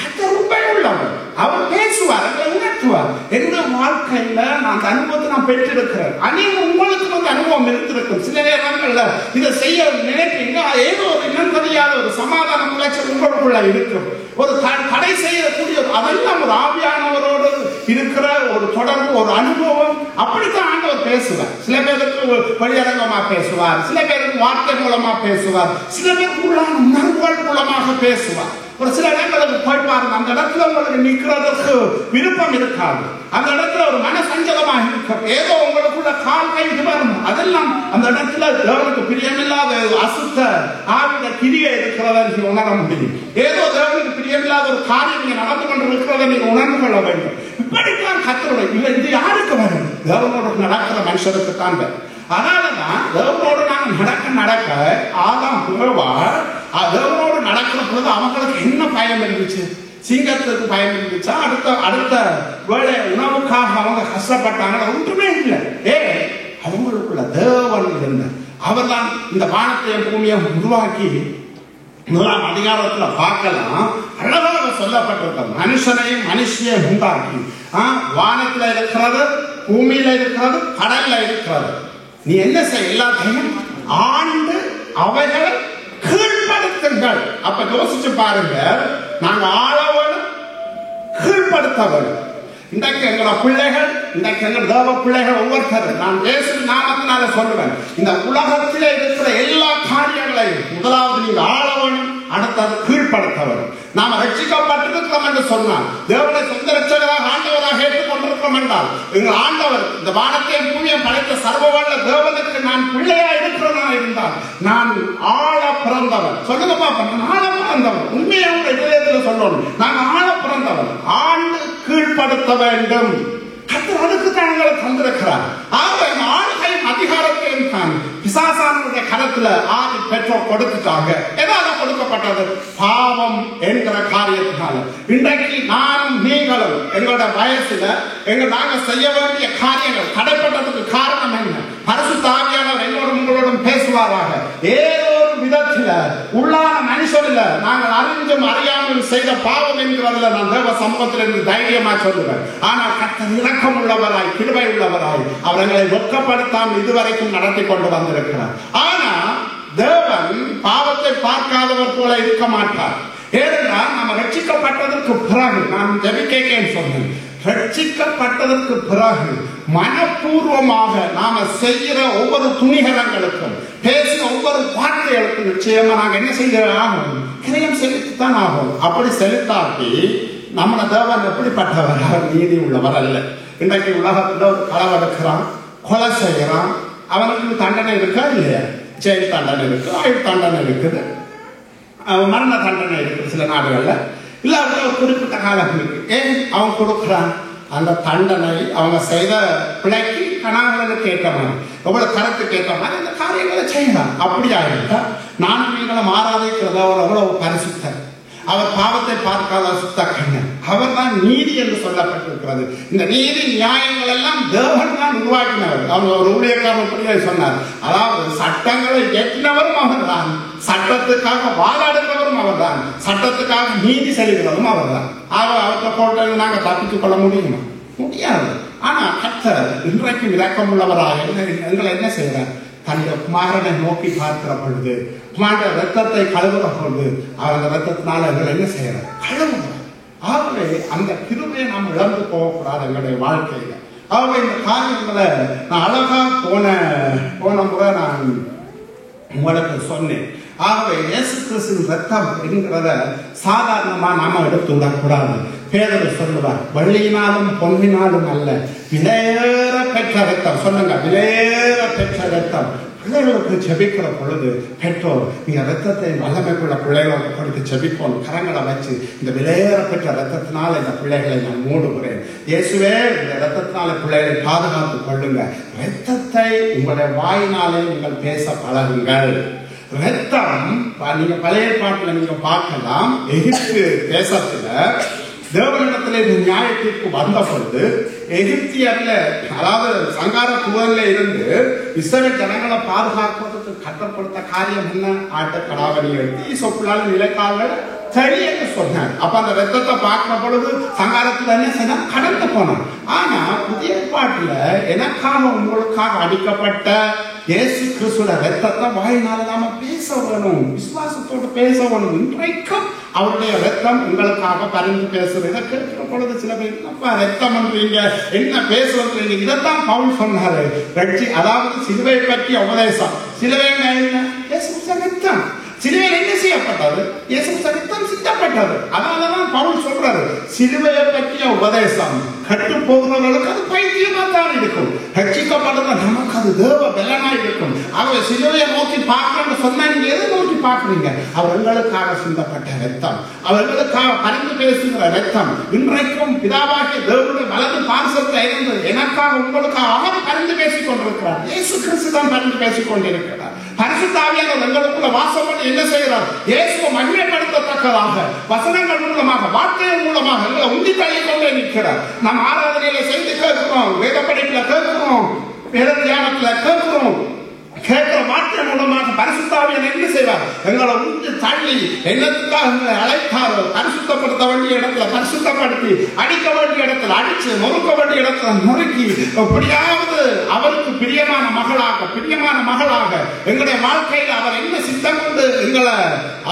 கர்த்தர் உண்மை உள்ளவர். அவர் பேசுவார், எங்களை உணர்த்துவார். எந்த வாழ்க்கையில நான் அந்த அனுபவத்தை நான் பெற்றிருக்கிறேன். அநேக உங்களுக்கு வந்து அனுபவம் இருந்திருக்கும். சில நேரங்கள்ல இதை செய்ய நினைப்பீங்க, ஏதோ ஒரு இனம் தெரியாத ஒரு சமாதான முயற்சி உங்களுக்குள்ள இருக்கும். ஒரு தடை செய்யக்கூடிய அதெல்லாம் ஒரு ஆவியானவரோடு இருக்கிற ஒரு தொடர்பு, ஒரு அனுபவம். அப்படித்தான் ஆண்டவர் பேசுவார். சில பேருக்கு வெளியரங்கமா பேசுவார், சில பேருக்கு வார்த்தை மூலமா பேசுவார், சில பேருக்கு உள்ளான உணர்வுகள் மூலமாக பேசுவார். ஒரு சில இடங்களுக்கு போய்ப்பாரு, அந்த இடத்துல உங்களுக்கு நிற்கிறதுக்கு விருப்பம் இருக்காது. அந்த இடத்துல ஒரு மன சஞ்சலமாக இருக்கும். ஏதோ உங்களுக்குள்ள கால் கை வரும். அதெல்லாம் அந்த இடத்துல தேவனுக்கு பிரியமில்லாத அசுத்த ஆவிட கிரியை இருக்கிறத நீங்க உணர முடியும். ஏதோ தேவனுக்கு பிரியமில்லாத ஒரு காரியம் நீங்க நடந்து கொண்டு இருக்கிறத நீங்க உணர்ந்து கொள்ள வேண்டும். இப்படித்தான் கர்த்தருடைய இல்லை, இது யாருக்கு வரும்? தேவனோடு நடக்கிற மனுஷருக்கு தான். அதனாலதான் தேவனோடு நாங்கள் நடக்க ஆதாம் புகழ்வார். தேவனோடு நடக்கிற பொழுது அவங்களுக்கு என்ன பயம் இருந்துச்சு? சிங்கத்துக்கு பயம் இருந்துச்சா? அடுத்த வேலை உணவுக்காக அவங்க கஷ்டப்பட்டாங்க? ஒன்றுமே இல்லை. அவங்களுக்குள்ள தேவன் இருந்த அவர் தான் இந்த வானத்தையும் பூமியை உருவாக்கி 1ஆம் அதிகாரத்துல பார்க்கலாம். அழகாக சொல்லப்பட்டிருக்க மனுஷனையும் மனுஷியை உண்டாக்கி வானத்துல இருக்கிறது, பூமியில இருக்கிறது, கடல்ல இருக்கிறது. நீ என்ன செய்ய? எல்லாத்தையும் ஆண்டு அவைகளை கீழ்படுத்துங்கள். அப்ப யோசிச்சு பாருங்க, நாங்க ஆளவனும் கீழ்படுத்தவனும். இன்றைக்கு எங்களோட பிள்ளைகள், இன்றைக்கு எங்கள் தேவ பிள்ளைகள் ஒவ்வொருத்தரும் நான் பேசும் நாமத்தினால சொல்லுவேன், இந்த உலகத்திலே இருக்கிற எல்லா காரியங்களையும் முதலாவது நீங்க ஆளவனும், அடுத்தது கீழ்படுத்தவனும். நாம ரட்சிக்கப்பட்டிருக்கிறோம் என்று சொன்னால், தேவனை சொந்த ரட்சகராக ஆண்டவராக ஏற்றுக்கொண்டிருக்கிறோம் என்றால், எங்கள் ஆண்டவர் இந்த வானத்தையும் பூமியையும் படைத்த சர்வவல்ல தேவனுக்கு நான் பிள்ளையா இருக்கிறவனா இருந்தால் நான் ஆழ பிறந்தவன். சொல்லுங்க பாப்பா, நான் ஆழ பிறந்தவன். உண்மையா உங்க இதயத்தில் சொல்லணும், நான் ஆழ பிறந்தவன். ஆண்டு கீழ்படுத்த வேண்டும். கர்த்தர் அதுக்கு தான் எங்களை தந்திருக்கிறார். ஆளுகையும் அதிகாரத்தையும் தான் பிசாசானுடைய கரத்துல ஆதி பெற்றோர் கொடுத்துட்டாங்க. எதாவது கொடுக்கப்பட்டது பாவம் என்கிற காரியத்தினால. இன்றைக்கு நானும் நீங்களும் எங்களோட வயசுல நாங்க செய்ய வேண்டிய காரியங்கள் தடைப்பட்டதுக்கு காரணம் என்ன? பரிசுத்த ஆவியானவர் என்னோடும் உங்களோடும் பேசுவாராக. ஏதோ ஒரு விதத்துல உள்ளான மனுஷன்ல நாங்கள் அறிந்தும் அறியாமல் செய்த பாவம் என்கிறதுல நான் தேவ சமூகத்திலிருந்து தைரியமா சொல்லுவேன். ஆனால் கர்த்தர் இரக்கம் உள்ளவராய், கிருபை உள்ளவராய் அவர் எங்களை வெட்கப்படுத்தாமல் இதுவரைக்கும் நடத்தி கொண்டு வந்திருக்கிறார். ஆனா தேவன் பாவத்தை பார்க்காதவர் போல இருக்க மாட்டார். ஏனென்றால் நாம ரட்சிக்கப்பட்டதற்கு பிறகு, நான் ஜெபிக்கேன்னு சொன்னேன், ரட்சிக்கப்பட்டதற்கு பிறகு மனப்பூர்வமாக நாம செய்கிற ஒவ்வொரு துணிகரங்களுக்கும், பேசின ஒவ்வொரு வார்த்தைகளுக்கும் நிச்சயமா நாங்க என்ன செய்யலாம்? கிரயம் செலுத்தித்தான் ஆகும். அப்படி செலுத்தாட்டி நம்ம தேவன் எப்படிப்பட்டவர்? அவர் நீதி உள்ளவர் அல்ல. இன்றைக்கு உலகத்துல ஒரு களவு எடுக்கிறான், கொலை செய்யறான், அவனுக்கு தண்டனை இருக்கா இல்லையா? ஜெயில் தண்டனை இருக்கு, ஆயுள் தண்டனை இருக்குது, மரண தண்டனை இருக்கு சில நாடுகள்ல. இல்ல ஒரு குறிப்பிட்ட காலம் இருக்கு. ஏன் அவன் கொடுக்குறான்? அந்த தண்டனை அவங்க செய்த பிழைக்கு கணவனுக்கு ஏற்ற மாதிரி, எவ்வளவு கருத்துக்கு ஏற்ற மாதிரி அந்த காரியங்களை செய்யலாம். அப்படியா இருக்கா? நானும் நீங்களும் ஆராதிக்கிறத எவ்வளவு பரிசுத்தர். அவர் பாவத்தை பார்க்காத சுத்த கண்ணன். அவர் தான் நீதி என்று சொல்லப்பட்டிருக்கிறது. இந்த நீதி நியாயங்கள் எல்லாம் தேவன் தான் உருவாக்கினவர். அவர் ஒரு ஊழியக்காரன் சொன்னார், அதாவது சட்டங்களை ஏற்றினவரும் அவர் தான், சட்டத்துக்காக வாதாடுகிறவரும் அவர் தான், சட்டத்துக்காக நீதி செலுத்துவதும் அவர் தான். அவற்றை போட்டு நாங்க தப்பித்துக் கொள்ள முடியுமா? முடியாது. ஆனா கர்த்தர் இன்றைக்கு இரக்கம் உள்ளவராக எங்களை என்ன செய்யறார்? தன்னுடைய குமாரனை நோக்கி பார்க்கிற பொழுது, குமார ரத்தத்தை கழுவுற பொழுது, அந்த ரத்தத்தினால எங்களை என்ன செய்யறார்? கழுவுகிறார். ஆகவே அந்த கிருபையை நாம் இழந்து போகக்கூடாது எங்களுடைய வாழ்க்கையில. ஆகவே இந்த காரியங்களை நான் அழகா போன முறை நான் உங்களுக்கு சொன்னேன். ஆகவே இயேசு கிறிஸ்துவின் ரத்தம் என்கிறத சாதாரணமா நாம எடுத்து விடக்கூடாது. பேதர் சொல்லுவார், வெள்ளியினாலும் பொன்னினாலும் அல்ல, விலையேற பெற்ற ரத்தம். சொல்லுங்க, விலையேற பெற்ற ரத்தம். பிள்ளைகளுக்கு ஜெபிக்கிற பொழுது பெற்றோர் நீங்க ரத்தத்தை வல்லமைக்குள்ள பிள்ளைகளுக்கு கொடுத்து ஜெபிப்போம். கரங்களை வச்சு இந்த விலையேற பெற்ற ரத்தத்தினால இந்த பிள்ளைகளை நான் மூடுகிறேன். இயேசுவே, இந்த ரத்தத்தினால பிள்ளைகளை பாதுகாத்துக் கொள்ளுங்க. ரத்தத்தை உங்களுடைய வாயினாலே நீங்கள் பேச பழகுங்கள். ரத்தம் நீங்க பழைய பாட்டுல நீங்க பார்க்கலாம், எகிப்து தேசத்துல தேவனிடத்திலே நியாயத்திற்கு வந்த பொழுது எகிப்தியர்ல, அதாவது சங்கார குவல்ல இருந்து இஸ்ரவேல் ஜனங்களை பாதுகாப்பதற்கு கட்டப்படுத்த காரியம் என்ன? ஆட்ட கடாவணி எடுத்து சொப்புலால் நிலைக்கால சரி என்று சொன்னார். அப்ப அந்த ரத்தத்தை பார்க்கிற பொழுது சங்காரத்துல என்ன செய்ய கடந்து போனான். ஆனா புதிய பாட்டுல எனக்காக உங்களுக்காக அடிக்கப்பட்ட இயேசு கிறிஸ்துவோட ரத்தத்தை வாயினால நாம பேச வேணும், விசுவாசத்தோடு பேச வேணும். இன்றைக்கும் அவருடைய ரத்தம் உங்களுக்காக பரிந்து பேசுறது. இதை கேட்கிற பொழுது சில பேர் என்னப்பா ரத்தம் பண்றீங்க, என்ன பேசுறீங்க? இதைத்தான் பவுல் சொன்னாரு. அதாவது சிலுவை பற்றிய உபதேசம். சிலுவை ரத்தம், சிலுவையில் என்ன செய்யப்பட்டது? இயேசு ரத்தம் சிந்தப்பட்டது. அதனாலதான் பவுல் சொல்றாரு, சிலுவையை பற்றிய உபதேசம் கட்டு போகிறவர்களுக்கு அது பைத்தியமா தான் இருக்கும், ரட்சிக்கப்படுற நமக்கு அது தேவ பலனா இருக்கும். ஆகவே சிலுவையை நோக்கி பார்க்கணும்னு சொன்னா நீங்க எதை நோக்கி பார்க்குறீங்க? அவர்களுக்காக சிந்தப்பட்ட ரத்தம், அவர்களுக்காக பரிந்து பேசுகிற ரத்தம் இன்றைக்கும் பிதாவாகிய தேவனுடைய வலது பார்சத்தில் இருந்து எனக்காக உங்களுக்காக அவர் பரிந்து பேசிக் கொண்டிருக்கிறார். இயேசு கிறிஸ்து தான் பரிந்து பேசிக் கொண்டிருக்கிறார். பரிசுத்த ஆவியானவர் எங்களுக்குள்ள வாசம் பண்ணி என்ன செய்கிறார்? இயேசுவை மகிமைப்படுத்தத்தக்கதாக வசனங்கள் மூலமாக, வார்த்தைகள் மூலமாக எங்களை உந்தி தள்ளி கொண்டே நிற்கிறார். நாம் ஆராதனையில செய்து கேட்கிறோம், வேத படிப்புல கேட்கிறோம், வேத தியானத்துல கேட்கிறோம். கேட்கிற வார்த்தை மூலமாக பரிசுத்த ஆவியானவர் என்ன செய்வார்? எங்களை உந்தி தள்ளி என்னத்துக்காக எங்களை அழைத்தாரோ பரிசுத்தப்படுத்த வேண்டிய இடத்துல பரிசுத்தப்படுத்தி, அடிக்க வேண்டிய இடத்துல அடிச்சு, நொறுக்க வேண்டிய இடத்துல நொறுக்கி, எப்படியாவது அவருக்கு பிரியமான மகளாக, பிரியமான மகளாக எங்களுடைய வாழ்க்கையில் அவர் என்ன சித்தம் கொண்டு எங்களை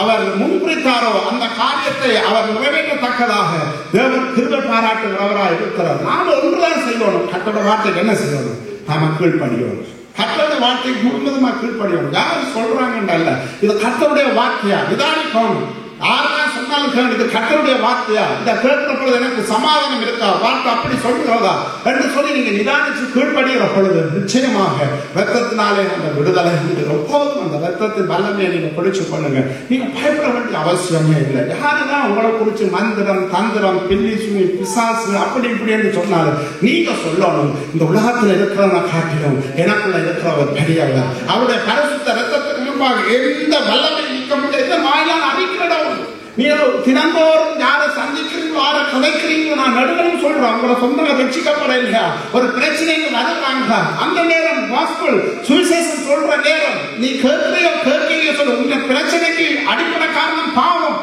அவர் முன்குறித்தாரோ அந்த காரியத்தை அவர் நிறைவேற்றத்தக்கதாக தேவன் கிருபை பாராட்டுகிறவராக இருக்கிறார். நாம் ஒன்றுதான் செய்யணும், கர்த்தருடைய வார்த்தைக்கு என்ன செய்யணும்? நாம கீழ்ப்படியணும். கர்த்தருடைய வார்த்தைக்கு முழுவதுமா கீழ்ப்படியணும். யாரும் சொல்றாங்கன்றல்ல, இது கர்த்தருடைய வார்த்தையா நிதானிக்கணும். யாரெல்லாம் சொன்னாலும் கேட்டு கர்த்தருடைய வார்த்தையா, இந்த கேட்கிற பொழுது எனக்கு சமாதானம் இருக்கா, வார்த்தை அப்படி சொல்கிறதா என்று சொல்லி நீங்க நிதானிச்சு கீழ்ப்படுகிற பொழுது நிச்சயமாக ரத்தத்தினாலே அந்த விடுதலை எப்போதும் அந்த ரத்தத்தின் வல்லமையை நீங்க பிடிச்சு கொள்ளுங்க. நீங்க பயப்பட வேண்டிய அவசியமே இல்லை. யாருதான் உங்களை குறிச்சு மந்திரம், தந்திரம், பில்லி சுமி, பிசாசு அப்படி இப்படி என்று சொன்னாலும் நீங்க சொல்லணும், இந்த உலகத்தில் இருக்கிறவனை காட்டிலும் எனக்குள்ள இருக்கிறவர் பெரியவர். அவருடைய பரிசுத்த ரத்தத்துக்கு முன்பாக எந்த வல்லமை நிற்க முடியாது. எந்த வாயிலான அறிக்கிறோம். நீங்க தினந்தோறும் யாரை சந்திக்கிறீங்களோ, யாரை கதைக்கிறீங்களோ, நான் நடுவரும் சொல்றேன், உங்களை சொந்தமாக ரட்சிக்கப்பட இல்லையா, ஒரு பிரச்சனைக்கு வருவாங்க, அந்த நேரம் காஸ்பல் சுவிசேஷம் சொல்ற நேரம் நீ கேட்கலையோ கேட்கலையோ சொல்லு. உங்க பிரச்சனைக்கு அடிப்படை காரணம் பாவம்.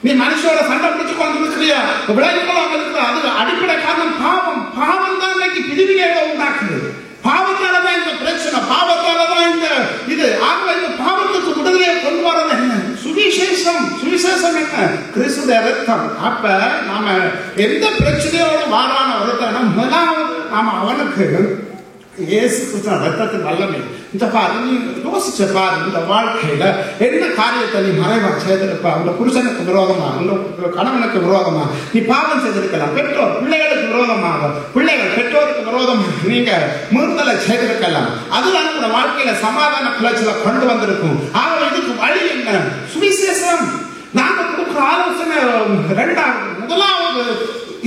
நீ மனுஷோட சண்டை பிடிச்சு கொண்டு இருக்கிறியா, விளையாட்டு இருக்கிற, அது அடிப்படை காரணம் பாவம். பாவம் தான் இன்னைக்கு பிரிவினையை உண்டாக்குது. பாவத்தாலதான் இந்த பிரச்சனை, பாவத்தாலதான் இந்த இது. ஆகவே இந்த பாவத்துக்கு விடுதலையை கொண்டு வரது என்ன? சுவிசேஷம். சுவிசேஷம் என்ன? கிறிஸ்துவின் ரத்தம். அப்ப நாம எந்த பிரச்சனையோட வாரான ஒருத்தன முதலாவது நாம அவனுக்கு இயேசு கிறிஸ்து ரத்தத்தின் வல்லமை. இந்த பாரு, நீ யோசிச்ச பாரு, இந்த வாழ்க்கையில என்ன காரியத்தை நீ மறைவா செய்திருப்பா? உங்க புருஷனுக்கு விரோதமா, உங்க கணவனுக்கு விரோதமா நீ பாவம் செய்திருக்கலாம். பெற்றோர் பிள்ளைகளுக்கு விரோதமாக, பிள்ளைகள் பெற்றோருக்கு விரோதமாக நீங்க மீறுதலை செய்திருக்கலாம். அதுதான் உங்க வாழ்க்கையில சமாதான கிளர்ச்சியில கொண்டு வந்திருக்கும். ஆக இதுக்கு வழி என்ன? சுவிசேஷம். நாங்க கொடுக்குற ஆலோசனை இரண்டாவது. முதலாவது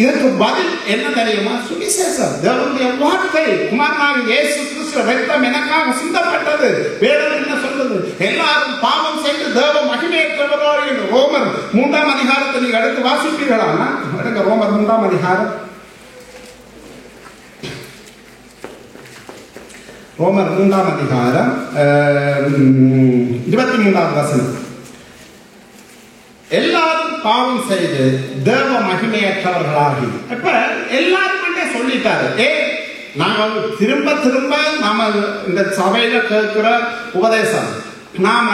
இதற்கு பதில் என்ன தெரியுமா? சுவிசேஷம், தேவனுடைய வார்த்தை. குமாரனாகிய இயேசு கிறிஸ்து ரத்தம் எனக்காக சிந்தப்பட்டது. வேதம் என்ன சொல்றது? எல்லாரும் பாவம் செய்து தேவ மகிமையற்றவர்களோ என்று ரோமர் 3ஆம் அதிகாரத்தை நீங்க எடுத்து வாசிப்பீர்களா? ரோமர் 3ஆம் அதிகாரம், ரோமர் 3ஆம் அதிகாரம் 23ஆம் வசனம். எல்லாரும் பாவம் செய்து தேவ மகிமையற்றவர்களாகி. இப்ப எல்லாரும் சொல்லிட்டாரு. நாம திரும்ப திரும்ப நாம இந்த சபையில கேட்கிற உபதேசம், நாம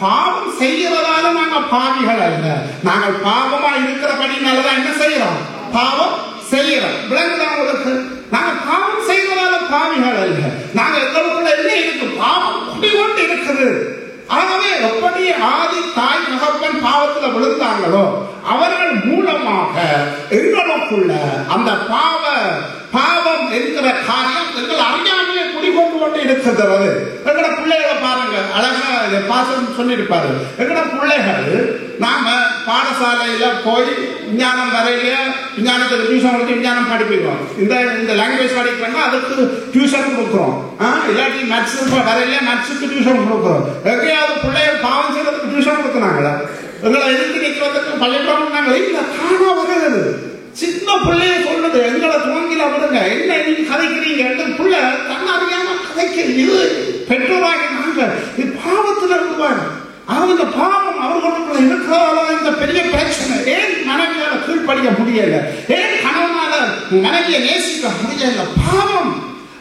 பாவம் செய்யறதால நாங்க பாவிகள் அல்ல. நாங்கள் பாவமா இருக்கிறபடினாலதான் என்ன செய்யறோம்? பாவம் செய்யறோம். விளங்குதான் உங்களுக்கு? நாங்க பாவம் செய்வதால பாவிகள் அல்ல. நாங்க எங்களுக்குள்ள என்ன இருக்கு? பாவம் குடிகொண்டு இருக்குது. ஆகவே எப்படி ஆதி தாய் தகப்பன் பாவத்தில் விழுந்தாங்களோ அவர்கள் மூலமாக எங்களுக்குள்ள அந்த பாவம் என்கிற காரியம் எங்கள் அறியாமையை குடிகொண்டு கொண்டு இருக்கிறது. எங்களோட பிள்ளைகளை பாருங்க, அழகா பாசம் சொல்லியிருப்பாரு. எங்களோட பிள்ளைகள் நாம பாடசாலையில போய் விஞ்ஞானம் வரையில விஞ்ஞானத்துக்கு டியூஷன் கொடுத்து விஞ்ஞானம் படிப்பிக்கிறோம். இந்த லாங்குவேஜ் படிக்கிறோம்னா அதுக்கு டியூஷன் கொடுக்குறோம். இல்லாட்டி மேத்ஸ் வரையில மேத்ஸுக்கு டியூஷன் கொடுக்குறோம். எங்கேயாவது பிள்ளைகள் பாவம் செய்யறதுக்கு டியூஷன் கொடுக்குறாங்களா? எங்களை எதிர்த்து நிற்கிறதுக்கு பள்ளிக்கூடம் நாங்கள் இல்லை. தானா வருகிறது. சின்ன பிள்ளைய சொல்றது எங்களை துவங்கில விடுங்க, என்ன நீங்க கதைக்கிறீங்க என்று பிள்ளை தன்னறியாம கதைக்க. இது பெற்றோராக நாங்கள் இது பாவத்தில் இருக்குவாங்க. அவங்க பாவம் அவர்களுக்குள்ள இருக்கிறதால இந்த பெரிய பிரச்சனை. ஏன் மனைவியால கீழ்ப்படிய முடியல, ஏன் கணவனால மனைவியை நேசிக்க முடியல? பாவம்.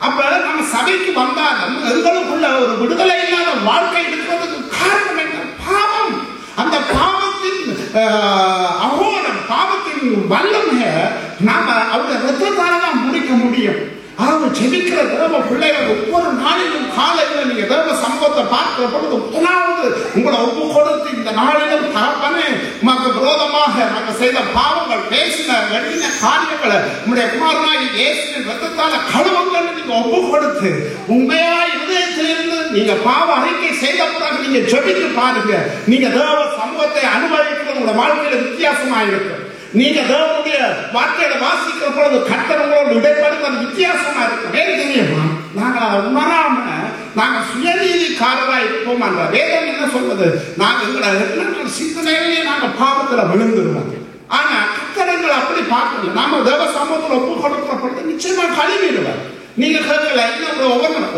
அப்ப நம்ம சபைக்கு வந்தாலும் எங்களுக்குள்ள ஒரு விடுதலை இல்லாத வாழ்க்கை இருக்கிறதுக்கு காரணம் என்ன? பாவம். அந்த பாவத்தின் அகோரம், பாவத்தின் வல்லமையை நாம அவருடைய ரத்தத்தால தான் முடிக்க முடியும். அதாவது ஜெபிக்கிற தேவ பிள்ளைகள் ஒவ்வொரு நாளிலும் காலையில் நீங்க தேவ சம்பவத்தை பார்க்கிற பொழுது முதலாவது உங்களை ஒப்பு கொடுத்து இந்த நாளிலும் தகப்பனே உமக்கு விரோதமாக நாங்கள் செய்த பாவங்கள், பேசின வெடின காரியங்களை உங்களுடைய குமாரனாகி இயேசுவின் ரத்தத்தால கழுவுங்கள் நீங்க ஒப்பு கொடுத்து உண்மையா இதயத்திலிருந்து நீங்க பாவ அறிக்கை செய்த பிறகு நீங்க ஜெபித்து பாருங்க. நீங்க தேவ சமூகத்தை அனுபவிக்கிறது உங்களோட வாழ்க்கையில வித்தியாசமா இருக்கு. நீங்க தேவனுடைய வார்த்தையில வாசிக்கிற பொழுது கர்த்தர் உங்களோட இடைப்படுவது வித்தியாசமா இருக்கும். ஏன் தெரியுமா? நாங்கள் அதை உணராம நாங்க சுயநீதிக்காரராக இருப்போம் என்ற வேதம் என்ன சொல்வது? நாங்க எங்களோட சிந்தனையிலேயே நாங்க பாவத்துல விழுந்துருவோம். ஆனா கர்த்தர் அப்படி பார்க்கல. நாம தேவ சமூகத்துல ஒப்பு கொடுக்கிற பொழுது நிச்சயமா கழுவிடுவார். நீங்க கேட்கல,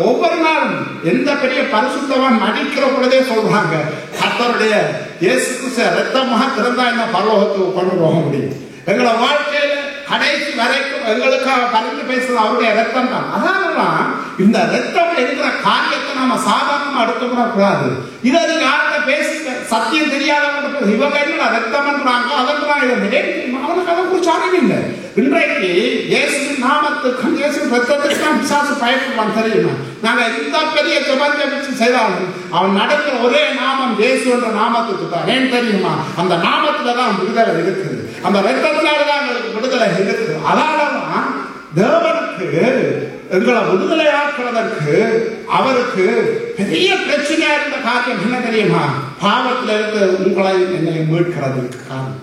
ஒவ்வொரு நாளும் எந்த பெரிய பரிசுத்தவான் நடிக்கிற பொழுதே சொல்றாங்க, கர்த்தருடைய இயேசு கிறிஸ்து ரத்தமாக திறந்தா என்ன பரலோகத்துக்கு கொண்டு போக முடியும். எங்களை வாழ்க்கையில கடைசி வரைக்கும் எங்களுக்காக பரிந்து பேசுறது அவருடைய ரத்தம் தான். அதனாலதான் இந்த ரத்தம் இருக்கிற காரியத்தை நாம சாதாரணமா எடுத்துக்கூடாது. இதை யார்கிட்ட பேசி சத்தியம் தெரியாதவங்க இவங்க என்ன ரத்தம் என்றாங்க அதன்றாங்க, அவனுக்கு அதை குறிச்சு அறிவில்லை. இன்றைக்கு இயேசுவின் நாமத்துக்கும் இயேசுவின் ரத்தத்துக்கு தான் பிசாசு பயப்படுவான். தெரியுமா? நாங்க எந்த பெரிய ஜெபம் செய்தாலும் அவன் நடக்கிற ஒரே நாமம் இயேசு என்ற நாமத்துக்கு தான். ஏன் தெரியுமா? அந்த நாமத்துல தான் விடுதலை இருக்குது, அந்த ரத்தத்தினாலதான் எங்களுக்கு விடுதலை இருக்குது. அதனாலதான் தேவனுக்கு எங்களை விடுதலை ஆக்குவதற்கு அவருக்கு பெரிய பிரச்சனையா இருந்த காரியம் என்ன தெரியுமா? பாவத்தில் இருந்து உங்களை என்னை மீட்கிறதுக்கு காரணம்.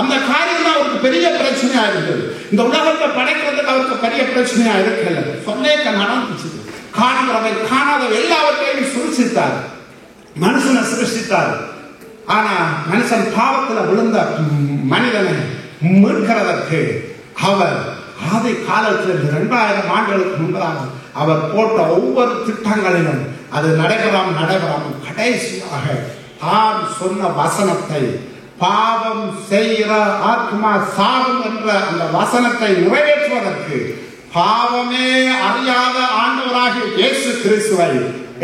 அந்த காரியம் தான் அவருக்கு பெரிய பிரச்சனையா இருந்தது. இந்த உலகத்தை படைக்கிறதுக்கு அவருக்கு பெரிய பிரச்சனையா இருக்கல. சொன்னேக்க நடந்துச்சு. காண்கிறவை காணாதவை எல்லாவற்றையும் சிருஷ்டித்தார், மனுஷனை சிருஷ்டித்தார். ஆனா மனுஷன் பாவத்தில் விழுந்த மனிதனை மீட்கிறதற்கு அவர் ஆதி காலத்தில் 2000 ஆண்டுகளுக்கு முன்பதாக அவர் போட்ட ஒவ்வொரு திட்டங்களிலும் அது நடைபெறாமல் கடைசியாக தான் சொன்ன வசனத்தை, பாவம் செய்கிற ஆத்மா சாகும் என்ற அந்த வசனத்தை நிறைவேற்றுவதற்கு பாவமே அறியாத ஆண்டவராகிய இயேசு கிறிஸ்துவை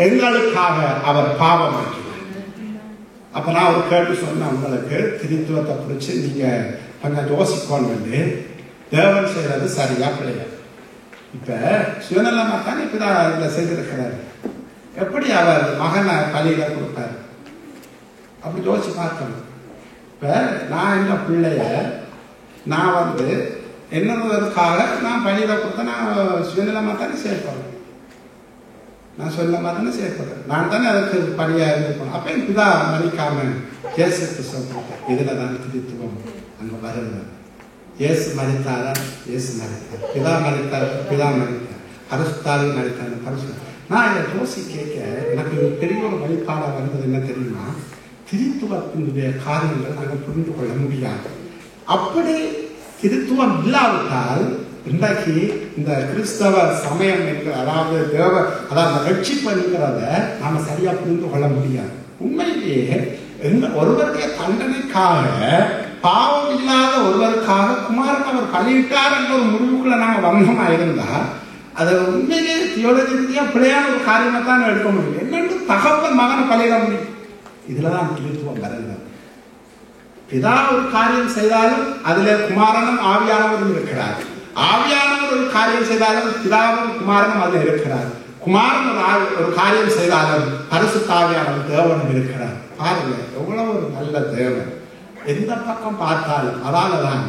எங்களுக்காக அவர் பாவம் ஆக்கினார். அப்ப நான் ஒரு கேட்டு சொன்ன உங்களுக்கு திருத்துவத்தை குறிச்சு நீங்க கொஞ்சம் யோசிக்கணும். தேவன் செய்யறது சரியா பிள்ளையா? இப்ப சுயநலமா தான் இப்பதான் இதுல செய்திருக்கிறாரு. எப்படி அவர் மகனை பலியில கொடுத்தாரு அப்படி யோசிச்சு பார்க்கணும். இப்ப நான் இந்த பிள்ளைய நான் என்னதுக்காக நான் பலியில கொடுத்த நான் சுயநலமா தானே செயல்படுறேன். நான் சுயநலமா தானே செயல்படுறேன். நான் தானே அதுக்கு பலியா இருந்திருக்கணும். அப்ப பிதா மதிக்காம இயேசுக்கு சொல்றேன். இதுலதான் திருத்துவம் அங்க வருது. இயேசு மரித்தாரா? இயேசு மரித்தார். பிதா மரித்தார், பிதா மரித்தார். பரிசுத்தாவி மரித்தார், பரிசு. நான் இதை யோசி கேட்க எனக்கு பெரிய ஒரு வழிபாடாக வந்தது என்ன தெரியுமா? திருத்துவத்தினுடைய காரியங்கள் நாங்கள் புரிந்து கொள்ள முடியாது. அப்படி திருத்துவம் இல்லாவிட்டால் இன்றைக்கு இந்த கிறிஸ்தவ சமயம் என்கிற அதாவது ரட்சிப்பு என்கிறத நாம சரியா புரிந்து கொள்ள முடியாது. உண்மையிலேயே ஒருவருடைய தண்டனைக்காக, பாவம் இல்லாத ஒருவருக்காக குமாரன் அவர் பலியிட்டார் என்ற ஒரு முடிவுக்குள்ள நாங்கள் வந்தமா இருந்தா அதை உண்மையிலேயே தியோலஜி ரீதியா பிள்ளையான ஒரு காரியமா தான் எடுக்க முடியும். என்னென்று தகப்பன் மகனை பலியிட முடியும். இதுலதான் திருத்துவம் வருகிறது. பிதா ஒரு காரியம் செய்தாலும் அதுல குமாரனும் ஆவியானவரும் இருக்கிறார். ஆவியானவர் ஒரு காரியம் செய்தாலும் பிதாவும் குமாரனும் அதுல இருக்கிறார். குமாரன் ஒரு காரியம் செய்தாலும் பரிசுத்தாவியானவர் தேவனும் இருக்கிறார். பாருங்க எவ்வளவு ஒரு நல்ல தேவன். எந்த பக்கம் பார்த்தாலும் அதாலதான்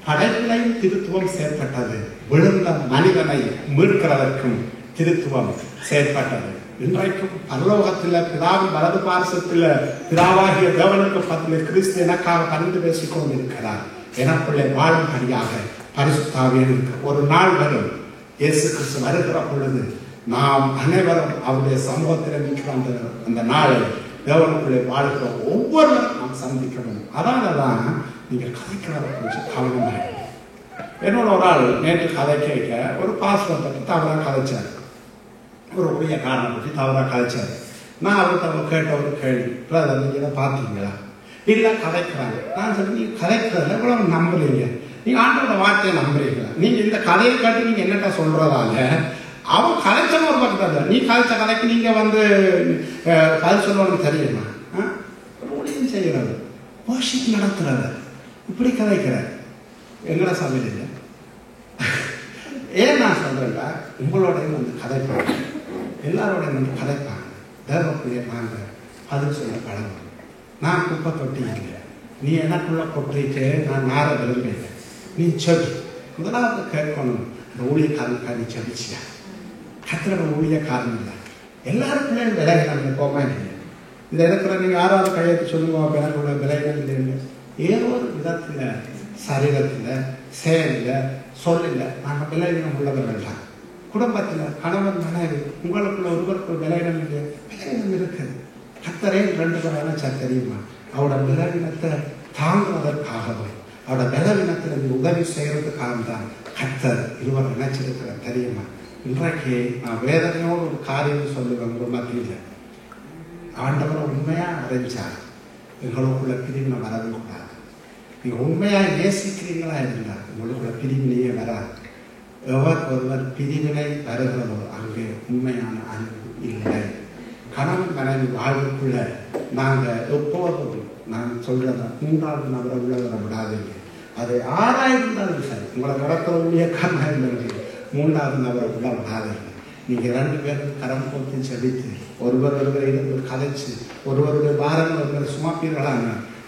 படைப்பிலையும் திருத்துவம் செயற்பட்டது. விழுந்த மனிதனை மீட்கிறதற்கும் திருத்துவம் செயற்பட்டது. இன்றைக்கும் பரலோகத்தில் பிதாவின் வலது பார்சத்தில் பிதாவாகிய தேவனுக்கு பத்தில கிறிஸ்து எனக்காக பரிந்து பேசிக் கொண்டிருக்கிறார். எனக்குள்ளே வாழும்படியாக பரிசுத்தாவியனுக்கு ஒரு நாள் வரும். இயேசு கிறிஸ்து வருகிற பொழுது நாம் அனைவரும் அவருடைய சமூகத்தில் நிற்கிற அந்த நாளை தேவனுக்குள்ளே வாழ்கிற ஒவ்வொருவரும் நாம் சந்திக்கணும். அதனாலதான் நீங்க கதைக்கிறத குறித்து கவனமாக என்னோட ஒரு ஆள் நேற்று கதை கேட்க ஒரு பாஸ்வேர்ட் பற்றி தவறாக கதைச்சார், ஒரு உடைய காரணம் பற்றி தவறாக கதைச்சார். நான் அவர்கிட்ட அவங்க கேட்ட ஒரு கேள்வி, பிரதர் நீங்கள் இதை பார்த்தீங்களா? இல்லை கதைக்கிறாங்க. நான் சொல்லி நீங்கள் கதைக்கிறதில்ல, இவ்வளவு நம்புறீங்க, நீங்கள் ஆண்டோட வார்த்தையை நம்புறீங்களா? நீங்கள் இந்த கதையை கேட்டு நீங்கள் என்னட்ட சொல்கிறதால அவன் கதைச்சவன் ஒரு பக்கத்தில், நீ கதைச்ச கதைக்கு நீங்கள் வந்து பதில் சொல்லணும்னு தெரியுமா? ஊழியம் செய்கிறது, வர்ஷிப் நடத்துறது, இப்படி கதைக்கிற எங்கட சமையல் இல்லை. ஏன் நான் சொல்கிறேன்டா, உங்களோடையும் வந்து கதைப்பாங்க, எல்லாரோடையும் வந்து கதைப்பாங்க. தேவக்குரிய நாங்கள் பதில் சொல்ல பழகும். நான் குப்பை தொட்டி இல்லை, நீ எனக்குள்ள கொட்டிட்டு நான் நார விரும்பல, நீ செடி முதலாவது கேட்கணும். இந்த ஊழியக்காரனுக்கா நீ செடிச்சியா? கத்திர ஊழியக்காரன் இல்லை, எல்லாரும் பிள்ளைகள் விலைகள் போமா இல்லை. இந்த இடத்துல நீங்கள் யாராவது கையெழுத்து சொல்லுவோம், எனக்கு உள்ள விலைகள் இல்லை. ஏதோ ஒரு விதத்தில் சரீரத்தில் செயலில் சொல்லில் நாங்கள் விலையினம் உள்ளவர்கள் தான். குடும்பத்தில் கணவன் மனைவி உங்களுக்குள்ள ஒருவருக்கு விலையினம் இல்லை, விலையினம் இருக்குது. கத்தரே 2 பேரும் தெரியுமா? அவரோட விலவினத்தை தாங்குவதற்காகவே, அவரோட விலவினத்தில் உதவி செய்யறதுக்காக தான் கத்தர் இருவர் நினைச்சிருக்கிற தெரியுமா? இன்றைக்கு நான் வேதனையோடு ஒரு காரியம் சொல்லுவேன். உங்கள் மத்தியில் ஆண்டவரை உண்மையாக அறிஞ்சார் எங்களுக்குள்ள பிரிவினை வரவே கூடாது. நீங்கள் உண்மையாக நேசிக்கிறீங்களா இருந்தால் உங்களுக்குள்ள பிரிவினையே வராது. எவர் ஒருவர் பிரிவினை வருகிறதோ அங்கே உண்மையான அன்பு இல்லை. கணவன் மனைவி வாழ்வுக்குள்ள நாங்கள் எப்போதும் நான் சொல்கிறத 3வது நபரை உள்ளவரை விடாதீங்க. அது 6 இருந்தாலும் சரி, உங்களை நடக்கிற ஊழியக்காரனாக இருந்தாலும் 3வது நபரை உள்ள விடாதீங்க. நீங்கள் 2 பேரும் கரம் போட்டு செபித்து ஒருவர் இருந்து கதைச்சு ஒருவருடைய பாரங்கள் சுமப்பீர்களான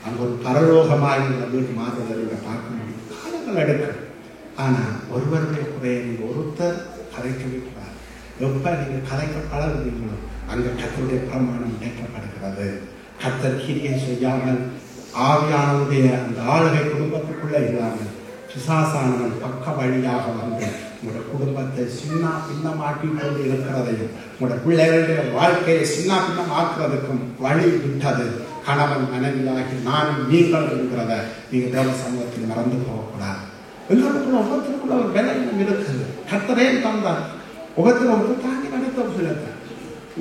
அங்கே ஒரு பரலோகமாக உங்களை வீட்டு மாறுவதை நீங்கள் பார்க்க முடியும். காலங்கள் எடுக்கும். ஆனால் ஒருவருடைய குறையை நீங்கள் ஒருத்தர் கதைக்கவே கூடாது. எப்போ நீங்கள் கதைக்க பழகுறீங்களோ அங்கே கத்தருடைய பிரமாணம் இணைக்கப்படுகிறது. கத்தர் கிரியை செய்யாமல் ஆவியானவருடைய அந்த ஆளுகை குடும்பத்துக்குள்ளே இல்லாமல் பிசாசானவன் பக்க வழியாக வந்து உங்களோட குடும்பத்தை சின்ன பின்னமாக்கி கொண்டு இருக்கிறதையும் உங்களோட பிள்ளைகளுடைய வாழ்க்கையை சின்ன பின்னம் ஆக்குறதுக்கும் வழி விட்டது. கணவன் மனைவியாகி நானும் நீங்கள் இருக்கிறத நீங்கள் தேவ சமூகத்தில் மறந்து போகக்கூடாது. எங்களுக்குள்ள ஒவ்வொருத்தருக்குள்ள ஒரு விலையும் இருக்குது. கத்தரே தந்தார், ஒவ்வொருத்தர் ஒவ்வொரு தாங்கி நடத்த சொல்லுங்க.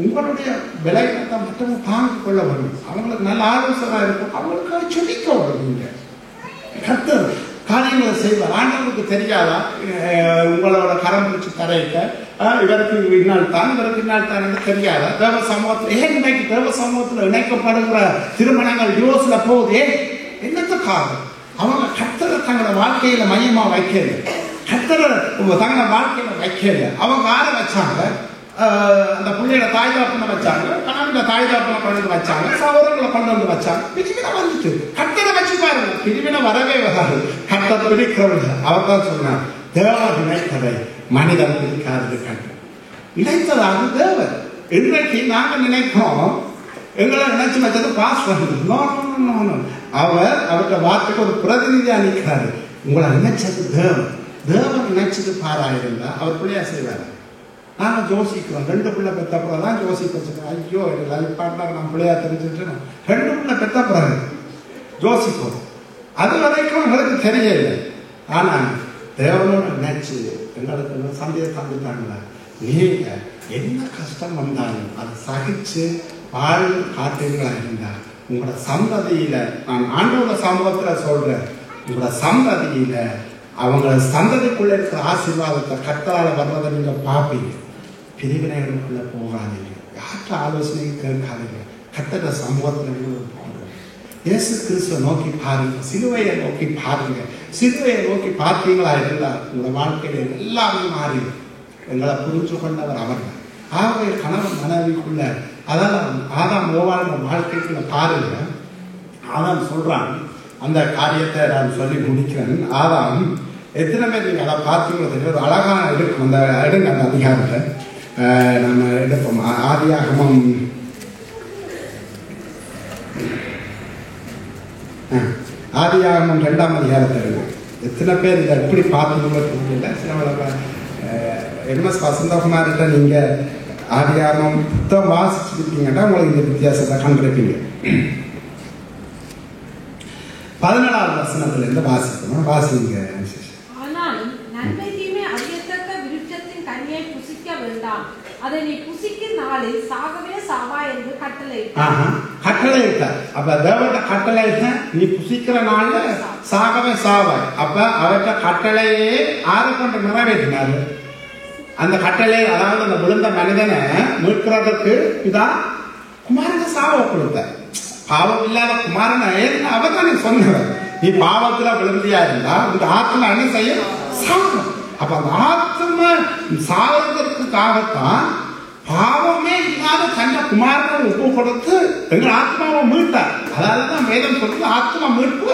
உங்களுடைய விலையத்தை மட்டும் தாங்கிக் கொள்ள வரும். அவங்களுக்கு நல்ல ஆலோசனை இருக்கும், அவங்களுக்காக சொல்லிக்க வரும். நீங்கள் கத்தர் காரியங்களை செய்வார். ஆண்டவருக்கு தெரியாதா உங்களோட கரம் பிடிச்சி தரையிட்ட இவருக்கு இன்னால் தான் இவருக்கு இன்னால் தான் என்று தெரியாதா? தேவ சமூகத்தில் ஏன் இன்னைக்கு தேவ சமூகத்தில் இணைக்கப்படுகிற திருமணங்கள் டிவோர்ஸ்ல போகுது? என்னத்துக்காக? அவங்க கத்தரை தங்களோட வாழ்க்கையில மையமா வைக்கல, கத்தரை தங்களோட வாழ்க்கையில வைக்கல. அவங்க யாரை வச்சாங்க? அந்த பிள்ளையோட தாய் தாப்பனை வச்சாங்க, கணவன் தாய் தாப்பனை கொண்டு வந்து வச்சாங்க, சகோதரங்களை கொண்டு வந்து வச்சாங்க. பிரிவினை வந்துட்டு கத்தரை வச்சு பாருங்க, பிரிவினை வரவே வராது. கத்தர் பிரிக்கிறவங்க அவர் தான் சொன்னார், தேவன் இணைத்ததை மனிதன் பிரிக்காதது கண்டு. இணைத்ததாக தேவன். இன்றைக்கு நாங்கள் நினைக்கிறோம் எங்களை நினைச்சு வச்சது பாஸ் பண்ணணும். அவர் அவருடைய வார்த்தைக்கு ஒரு பிரதிநிதியா நிற்கிறாரு. உங்களை நினைச்சது தேவன். தேவன் நினைச்சது பாராயிருந்தா அவர் பிள்ளையா செய்வார். நாங்கள் யோசிக்கிறோம், 2 பிள்ளை பெற்ற பிறகு தான் யோசிக்க வச்சுக்கிறோம். ஐயோ பாட்டில் நான் பிள்ளையா தெரிஞ்சுட்டு 2 பிள்ளை பெற்ற பிறகு யோசிப்போம். அது வரைக்கும் எங்களுக்கு தெரியல. ஆனால் தேவனோட நினைச்சு எங்களுக்கு சந்தையை தந்துட்டாங்களா? நீங்க என்ன கஷ்டம் வந்தாலும் அதை சகிச்சு வாழ்வு காட்டுங்களா இருந்தால் உங்களோட சந்ததியில, நான் ஆண்டோட சமூகத்துல சொல்றேன், உங்களோட சந்ததியில அவங்கள சந்ததிக்குள்ள இருக்கிற ஆசீர்வாதத்தை கர்த்தரால வர்றதை நீங்க பார்ப்பீங்க. பிரிவினைகளுக்குள்ள போகாதீங்க, யார்கிட்ட ஆலோசனையும் கேட்காதீங்க. கர்த்தரோட சமூகத்துல போங்க. இயேசு கிறிஸ்துவை நோக்கி பாருங்க, சிலுவையை நோக்கி பாருங்க. சிலுவையை நோக்கி பார்த்தீங்களா இருந்தால் உங்களோட வாழ்க்கையில எல்லாமே மாறி எங்களை புரிஞ்சு கொண்டவர் அவர் தான். ஆகவே கணவன் மனைவிக்குள்ள அதான் ஆதாம் ஓவான வாழ்க்கைக்குள்ள பாருங்க. ஆதாம் சொல்றான், அந்த காரியத்தை நான் சொல்லி முடிக்கிறேன். ஆதாம் எத்தனை பேர் நீங்கள் அதை பார்த்தீங்களோ ஒரு அழகான எடுக்கும். அந்த எடுங்க அந்த அதிகாரத்தை நம்ம எடுப்போம். ஆதியாகமம் ஆதியாகமம் 2ஆம் அதிகாரத்தை எடுங்க. எத்தனை பேர் இதை எப்படி பார்த்தீங்களோ தெரியல. சில எம்எஸ் வசந்தகுமார்கிட்ட நீங்கள் ஆதியாகமம் புத்தகம் வாசிச்சுருக்கீங்கன்னா உங்களுக்கு இந்த வித்தியாசத்தை கண்டிருப்பீங்க. 17ஆம் வசனத்திலிருந்து வாசிக்கணும். வாசிங்க. ஆனாலும் அதை நீ புசிக்கும் நாளில் சாகவே சாவா என்று கட்டளையிட்டார். அப்ப தேவட்ட கட்டளையிட்ட நீ புசிக்கிற நாள்ல சாகவே சாவாய். அப்ப அவற்ற கட்டளையே ஆறு கொண்டு நிறைவேற்றினாரு. அந்த கட்டளை, அதாவது அந்த விழுந்த மனிதனை மீட்கிறதுக்கு இதான் குமாரனை சாவ கொடுத்த. பாவம் இல்லாத குமாரனை அவர் தான் நீ சொன்னவர். நீ பாவத்துல விழுந்தியா இருந்தா இந்த ஆத்மா என்ன செய்யும்? சாகும். அப்ப அந்த ஆத்மா சாகிறதுக்காகத்தான் பாவமே இல்லாத தன்னை குமாரனை ஒப்பு கொடுத்து எங்கள் ஆத்மாவை மீட்டார். அதாலதான் வேதம் சொல்றது ஆத்மா மீட்பு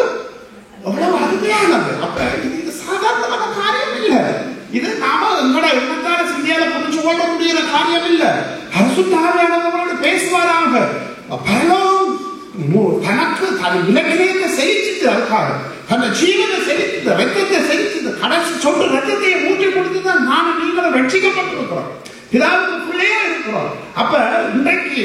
எவ்வளவு அருமையானது. அப்ப இது சாதாரணமான காரியம் இல்லை. இது நாம எங்கட எண்ணத்தான சிந்தியால புரிஞ்சு கொள்ள முடிகிற காரியம் இல்லை. அரசுத்தாரியானவர்களோடு பேசுவாராங்க. தனக்கு தன் இலக்கியத்தை செலுத்திட்டு அதுக்காக தன்னை ஜீவனை செலுத்திட்டு ரத்தத்தை செலுத்திட்டு கடைசி சொட்டு ரத்தத்தையே மூட்டி கொடுத்துதான் நானும் நீங்களும் ரட்சிக்கப்பட்டிருக்கிறோம். பிதாவுக்கு பிள்ளையா இருக்கிறோம். அப்ப இன்றைக்கு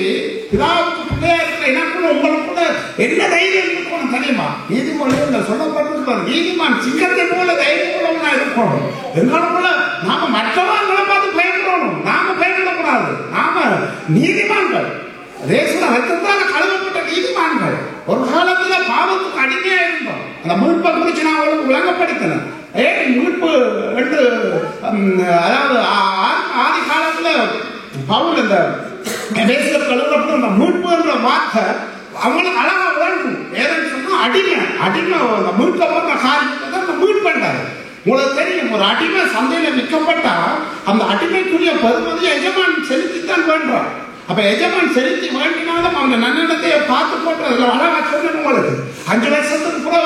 பிதாவுக்கு பிள்ளையா இருக்கிற எனக்குள்ள உங்களுக்குள்ள என்ன தைரியம் இருக்கணும் தெரியுமா? நீதிமொழியில சொல்லப்பட்டிருக்கிறது, நீதிமான் சிங்கத்தை போல தைரியம் உள்ளவனா இருக்கணும். எங்களுக்குள்ள நாம மற்றவர்களை பார்த்து பயன்படணும். நாம பயன்படக்கூடாது. நாம நீதிமான்கள், ரேசுல ரத்தத்தால கழுவப்பட்ட நீதிமான்கள். ஒரு காலத்துல பாவத்துக்கு அடிமையா இருந்தோம். அந்த மீட்பை குறிச்சு நான் அவளுக்கு விளங்கப்படுத்தினேன். மீட்பு என்று, அதாவது ஆதி காலத்துல பவுல் இந்த கழுவப்பட்ட அந்த மீட்பு என்ற வார்த்தை அவங்களுக்கு அழகா விளங்கும். ஏன்னு சொன்னா அடிமை மீட்கப்பட்ட காரியத்தை தான் மீட்பண்டாரு. உங்களுக்கு தெரியும், ஒரு அடிமை சந்தையில விற்கப்பட்டா அந்த அடிமைக்குரிய பெருமதியை எஜமான் செலுத்தித்தான் வேண்டாம். அப்ப எஜமான் செலுத்தி வேண்டினாலும் அவங்க நன்னிடத்தையே பார்த்து போட்டு அதுல அழகா சொல்லணும். உங்களுக்கு 5 வருஷத்துக்கு கூட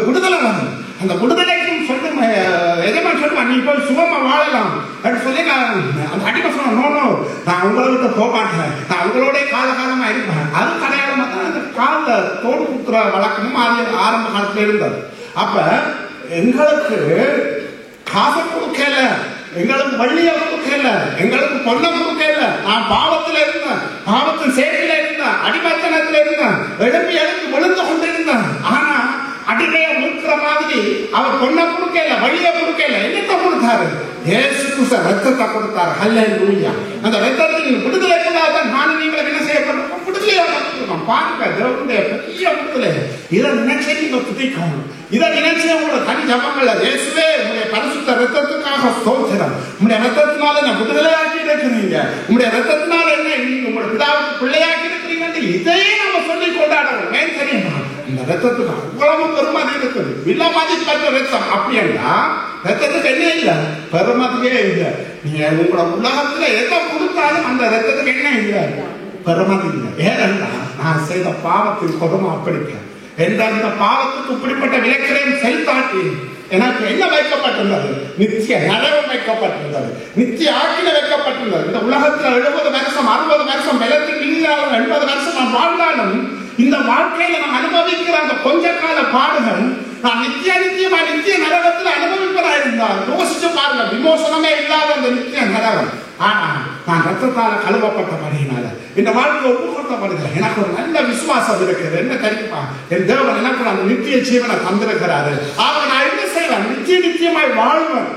விடுதலை வரும். அந்த விடுதலைக்கும் சொல்லி எஜமான் சொல்லுவான், நீ போய் சுகமா வாழலாம் அப்படின்னு சொல்லி அந்த அடிமை சொன்ன, நோ நான் உங்களை விட்டு போக மாட்டேன், நான் உங்களோட காலகாலமா இருப்பேன். அது கடையாளமா தான் அந்த காலில் தோடு குத்துற வழக்கமும் அது ஆரம்ப காலத்துல இருந்தது. அப்ப எங்களுக்கு காசை கொடுக்கல, எங்களுக்கு வள்ளிய கொடுக்கல, எங்களுக்கு பொண்ணை கொடுக்கல. நான் பாவத்துல இருந்தேன், பாவத்தின் சேவையில இருந்தேன், அடிமத்தனத்துல இருந்தேன், எழுப்பி விழுந்து கொண்டிருந்தேன். ஆனா அடிமைய மீட்கிற மாதிரி அவர் பொண்ணை கொடுக்கல, வழிய கொடுக்கல. என்னத்தை கொடுத்தாரு? இயேசு கிறிஸ்து ரத்தத்தை கொடுத்தாரு. ஹல்லேலூயா. அந்த ரத்தத்தின் விடுதலைக்குள்ளாதான் நான் நீங்கள் என்ன செய்யப்பட்டிருக்கோம்? விடுதலையாக்கப்பட்டிருக்கோம். பாருங்க, தேவனுடைய பெரிய விடுதலை. இதை நினைச்சே நீங்க துதிக்கணும். இதை நினைச்சே உங்களோட தனி ஜபங்கள்ல, இயேசுவே உங்களுடைய பரிசுத்த ரத்தத்துக்காக ஸ்தோத்திரம். உங்களுடைய ரத்தத்தினால என்ன விடுதலையாக்கி இருக்கிறீங்க, உங்களுடைய ரத்தத்தினால என்ன நீங்க உங்களோட பிதாவுக்கு பிள்ளையாக்கி இருக்கிறீங்க. இதையே நம்ம சொல்லி கொண்டாடணும். ஏன் தெரியுமா? இந்த ரத்தத்துக்கு அவ்வளவு பெருமதி இருக்குது. விலை மதிப்பற்ற ரத்தம். அப்படின்னா ரத்தத்துக்கு என்ன இல்லை? பெருமதியே இல்லை. நீங்க உங்களோட உலகத்துல எதை கொடுத்தாலும் அந்த ரத்தத்துக்கு என்ன இல்லை? பெருமதி இல்லை. ஏனென்றா நான் செய்த பாவத்தின் கொடுமை அப்படித்தான். இந்த பாவத்துக்கு இப்படிப்பட்ட விலைக்கரையும் செலுத்தாட்டி எனக்கு என்ன வைக்கப்பட்டுள்ளது? நித்திய நரகம் வைக்கப்பட்டுள்ளது, நித்திய ஆக்கில வைக்கப்பட்டுள்ளது. இந்த உலகத்துல 70 வருஷம் 60 வருஷம் வெள்ளத்தில் 80 வருஷம் நான் வாழ்ந்தாலும் இந்த வாழ்க்கையில நான் அனுபவிக்கிற அந்த கொஞ்ச கால பாடுகள் நான் நித்தியமா நித்திய நரகத்தில் அனுபவிப்பதா இருந்தால் யோசிச்சு பாருங்க. விமோசனமே இல்லாத அந்த நித்திய நரகம். ஆனா நான் ரத்தத்தால கழுவப்பட்டபடியினால இந்த வாழ்க்கை ஒப்பு கொடுக்கப்படுகிறேன். எனக்கு ஒரு நல்ல விசுவாசம் இருக்கிறது. என்ன தெரியுமா? என் தேவன் எனக்கு அந்த நித்திய ஜீவனை தந்திருக்கிறாரு. ஆக நான் என்ன செய்வேன்? நித்தியமாய் வாழ்வேன்.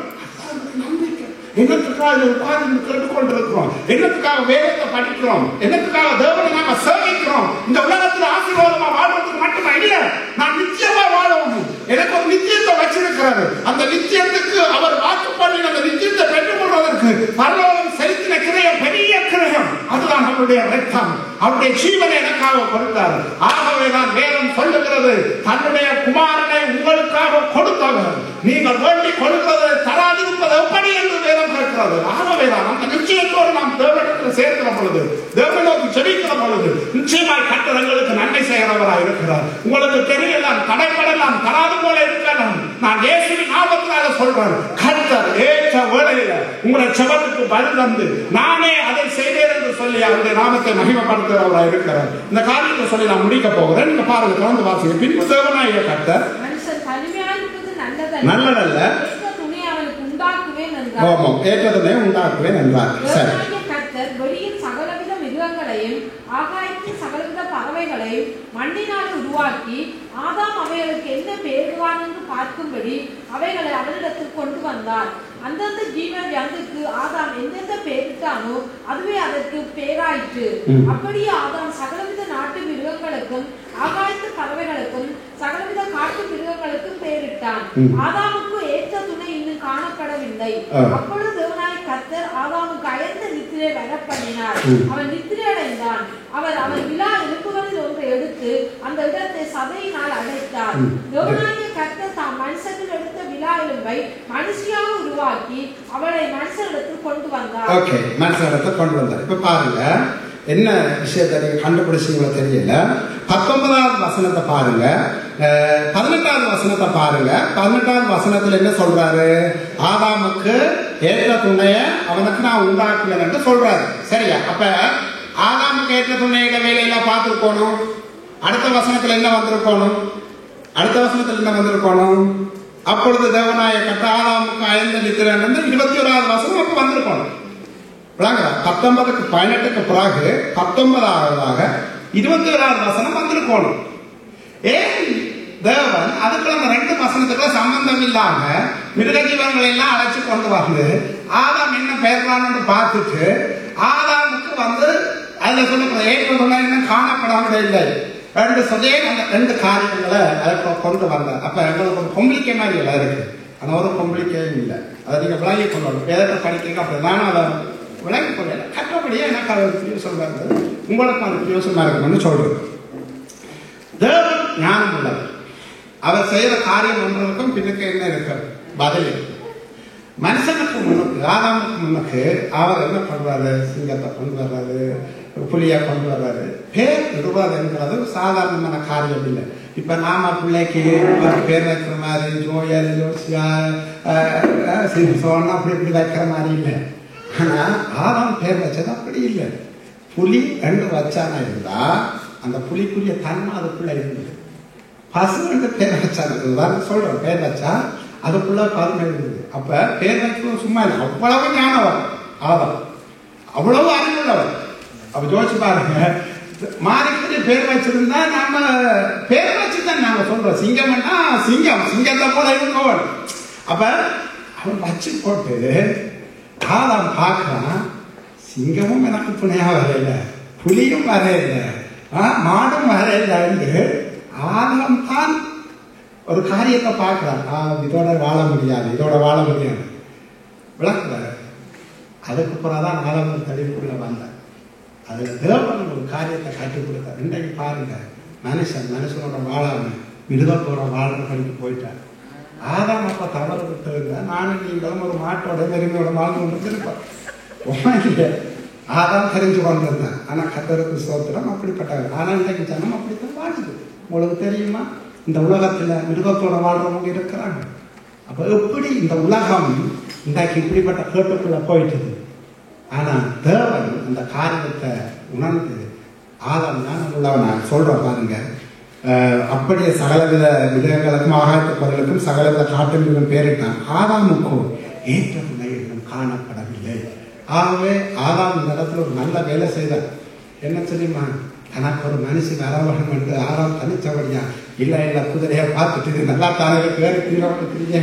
என்னத்துக்காக உட்கார்ந்து கேட்டுக்கொண்டிருக்கிறோம்? என்னத்துக்காக வேதத்தை படிக்கிறோம்? என்னத்துக்காக தேவனை நாம சேவிக்கிறோம்? இந்த உலகத்தில் ஆசீர்வாதமா வாழ்றதுக்கு மட்டுமா இல்ல, நான் நிச்சயமா வாழணும். எனக்கு ஒரு நிச்சயத்தை வச்சிருக்கிறாரு. அந்த நிச்சயத்துக்கு அவர் வாக்கு பண்ணி அந்த நிச்சயத்தை பெற்றுக் கொள்வதற்கு பரலோகம் செலுத்தின கிரயம் பெரிய கிரயம். அதுதான் அவருடைய ரத்தம். அவருடைய ஜீவனை எனக்காக கொடுத்தார். ஆகவே நான் வேதம் சொல்லுகிறது, தன்னுடைய குமாரனை உங்களுக்காக கொடுத்தவர். நீங்கள் வேண்டி கொடுக்கிறது தராதிருப்பது எப்படி என்று வேதம் கேட்கிறது. ஆகவே தான் அந்த நிச்சயத்தோடு நாம் தேவனிடத்தில் சேர்க்கிற பொழுது, தேவனோடு ஜெபிக்கிற பொழுது நிச்சயமாய் கட்டளங்களுக்கு நன்மை செய்கிறவராக இருக்கிறார். உங்களுக்கு தெரியலாம், தடைப்படலாம், தராது போல இருக்கலாம். நான் இயேசுவின் நாமத்தினால சொல்றேன், கர்த்தர் ஏற்ற வேளையில உங்களை செபத்துக்கு பதில் தந்து நானே அதை செய்தேன் என்று சொல்லி அவருடைய நாமத்தை மகிமைப்படுத்துகிறவராக இருக்கிறார். இந்த காரியத்தை சொல்லி நான் முடிக்க போகிறேன். நீங்க பாருங்க, தொடர்ந்து வாசிங்க. பின்பு தேவனாகிய கர்த்தர் நல்லதல்ல, ஏற்றதனை உண்டாக்குவேன் என்றார். கர்த்தர் வெளியின் சகலவித மிருகங்களையும் ஆகாயத்தின் சகலவித பறவைகளையும் மண்ணினால் உருவாக்கி ஆதாம் அவைகளுக்கு என்ன பேருவான் என்று பார்க்கும்படி அவைகளை அவரிடத்தில் கொண்டு வந்தார். அந்தந்த ஜீவ ஜந்துக்கு ஆதாம் எந்தெந்த பெயரிட்டானோ அதுவே அதற்கு பெயராயிற்று. அப்படியே ஆதாம் சகலவித நாட்டு மிருகங்களுக்கும் ஆகாயத்து பறவைகளுக்கும் சகலவித காட்டு மிருகங்களுக்கும் பெயரிட்டான். ஆதாமுக்கு ஏற்ற துணை இன்னும் காணப்படவில்லை. அப்பொழுது தேவனாகிய கர்த்தர் ஆதாமுக்கு அயர்ந்த நித்திரை வரப்பண்ணினார். அவன் நித்திரை அடைந்தான். அவன் விலா எலும்புகளில் ஒன்றை எடுத்து அந்த இடத்தை சதையினால் அடைத்தார். தேவனாகிய கர்த்தர் தாம் மனுஷனில் எடுத்த விலா எலும்பை மனுஷியாக உருவாக்கி அவளை மனுஷனிடத்தில் கொண்டு வந்தார். ஓகே, மனுஷனிடத்தில் கொண்டு வந்தார். இப்ப பாருங்க என்ன விஷயத்தை நீங்க கண்டுபிடிச்சீங்களோ தெரியல. 19வது வசனத்தை பாருங்க, 18வது வசனத்தை பாருங்க. 18வது வசனத்துல என்ன சொல்றாரு? ஆதாமுக்கு ஏற்ற துணைய அவனுக்கு நான் உண்டாக்குவேன் என்று சொல்றாரு. சரியா? அப்ப ஆதாமுக்கு ஏற்ற துணையோட வேலையெல்லாம் பார்த்துருக்கணும். அடுத்த வசனத்துல என்ன வந்திருக்கணும்? அப்பொழுது தேவனாய கர்த்தர் ஆதாமுக்கு அயர்ந்த நித்திரை 21வது வசனம் அப்ப வந்திருக்கணும். 19க்கு 18க்கு பிறகு 19வதாக 21வது வசனம் வந்திருக்கணும். ஏன் தேவன் அதுக்குள்ள அந்த 2 வசனத்துக்குள்ள சம்பந்தம் இல்லாம மிருக ஜீவன்களை எல்லாம் அழைச்சு கொண்டு வந்து ஆதாம் என்ன பெயர்றான்னு பார்த்துட்டு ஆதாமுக்கு வந்து அதுல சொல்லப்படுற ஏற்றதுள்ள இன்னும் காணப்படாமல் இல்லை ரெண்டு சொல்லி அந்த 2 காரியங்களை அதை கொண்டு வந்தார். அப்ப எங்களுக்கு ஒரு கொம்பிளிக்கை மாதிரி எல்லாம் இருக்கு. ஆனா ஒரு கொம்பிளிக்கையும் இல்லை. அதை நீங்க விளங்கி கொண்டு வரணும். வேதத்தை படிக்கிறீங்க அப்படி நானும் அதை விளங்கி கொள்ள கற்றபடியே எனக்கு அது யோசனை இருந்தது, உங்களுக்கு அது யோசனை இருக்கணும்னு சொல்றது. தேவன் ஞானம் உள்ளவர். அவர் செய்யற காரியம் ஒன்றுக்கும் பின்னுக்கு என்ன இருக்கிறது பதில் இருக்கு. மனுஷனுக்கு முன்னுக்கு ஆதாமுக்கு முன்னுக்கு அவர் என்ன பண்றாரு? சிங்கத்தை கொண்டு வர்றாரு, புலியை கொண்டு வர்றாரு. பேர் இடுவதுங்கிறது சாதாரணமான காரியம் இல்லை. இப்ப நாம பிள்ளைக்கு பேர் வைக்கிற மாதிரி ஜோயல், ஜோசியா, சிம்சோன் அப்படி இப்படி வைக்கிற மாதிரி இல்லை. ஆனா ஆதாம் பேர் வச்சது அப்படி இல்லை. புலி 2 வச்சானா இருந்தா அந்த புலிக்குரிய தன்மை அதுக்குள்ள இருந்தது. பசு 2 பேர் வச்சாங்க சொல்றோம், பேர் வச்சா அதுக்குள்ள பருமை இருந்தது. அப்ப பேர் வைக்கணும் சும்மா இல்லை, அவ்வளவு ஞானவர் ஆதாம், அவ்வளவு அறிவுள்ளவர். அப்ப ஜோதிச்சு பாருங்க, மாறிக்கு பேர் வச்சிருந்தா நாம பேர் வச்சுதான் நாங்க சொல்றோம். சிங்கம்னா சிங்கம், சிங்கத்தை போல இருக்கவன். அப்ப அவன் வச்சு போட்டு ஆதாம் பார்க்கிறான், சிங்கமும் எனக்கு துணையா வரையில, புலியும் வரையில, மாடும் வரையில. ஆதாம் தான் ஒரு காரியத்தை பார்க்கிறான், இதோட வாழ முடியாது, இதோட வாழ முடியாது விளக்குறாரு. அதுக்கு பிறகுதான் ஆதாம் தெளிவுக்குள்ள வந்தார். அதுல தேவன் ஒரு காரியத்தை கற்றுக் கொடுத்தார். இன்றைக்கு பாருங்க, மனுஷனோட வாழாம மிருகத்தோட வாழ்ற படிக்கு போயிட்டார். ஆதாம் அப்ப தவறு விட்டு நானும் நீங்களும் ஒரு மாட்டோட வெறுமையோட வாழ்ந்து கொண்டு இருப்போம். ஆதாம் தெரிஞ்சு கொண்டிருந்தேன். ஆனா கர்த்தருக்கு ஸ்தோத்திரம் அப்படிப்பட்டவர். ஆனா இன்றைக்கு ஜனம் அப்படித்தான் வாழுது. உங்களுக்கு தெரியுமா, இந்த உலகத்துல மிருகத்தோட வாழ்றவங்க இருக்கிறாங்க. அப்ப எப்படி இந்த உலகம் இன்றைக்கு இப்படிப்பட்ட கேட்டுக்குள்ள போயிட்டுது. ஆனா தேவன் அந்த காரியத்தை உணர்ந்து ஆதாம் தான் உள்ளவன் சொல்றோம் பாருங்க. அப்படியே சகலவித மிருகங்களுக்கும் ஆகாயத்து பொருளுக்கும் சகலவித காட்டு மிருகம் பேரிட்டான். ஆதாமுக்கும் ஏற்ற துணை இன்னும் காணப்படவில்லை. ஆகவே ஆதாம் இந்த இடத்துல ஒரு நல்ல வேலை செய்தார். என்ன தெரியுமா, தனக்கு ஒரு மனுஷன் வரவணும் என்று ஆதாம் தனிச்சபடியா இல்ல குதிரையை பார்த்துட்டு நல்லா தானே பேரு தீரப்பட்டு.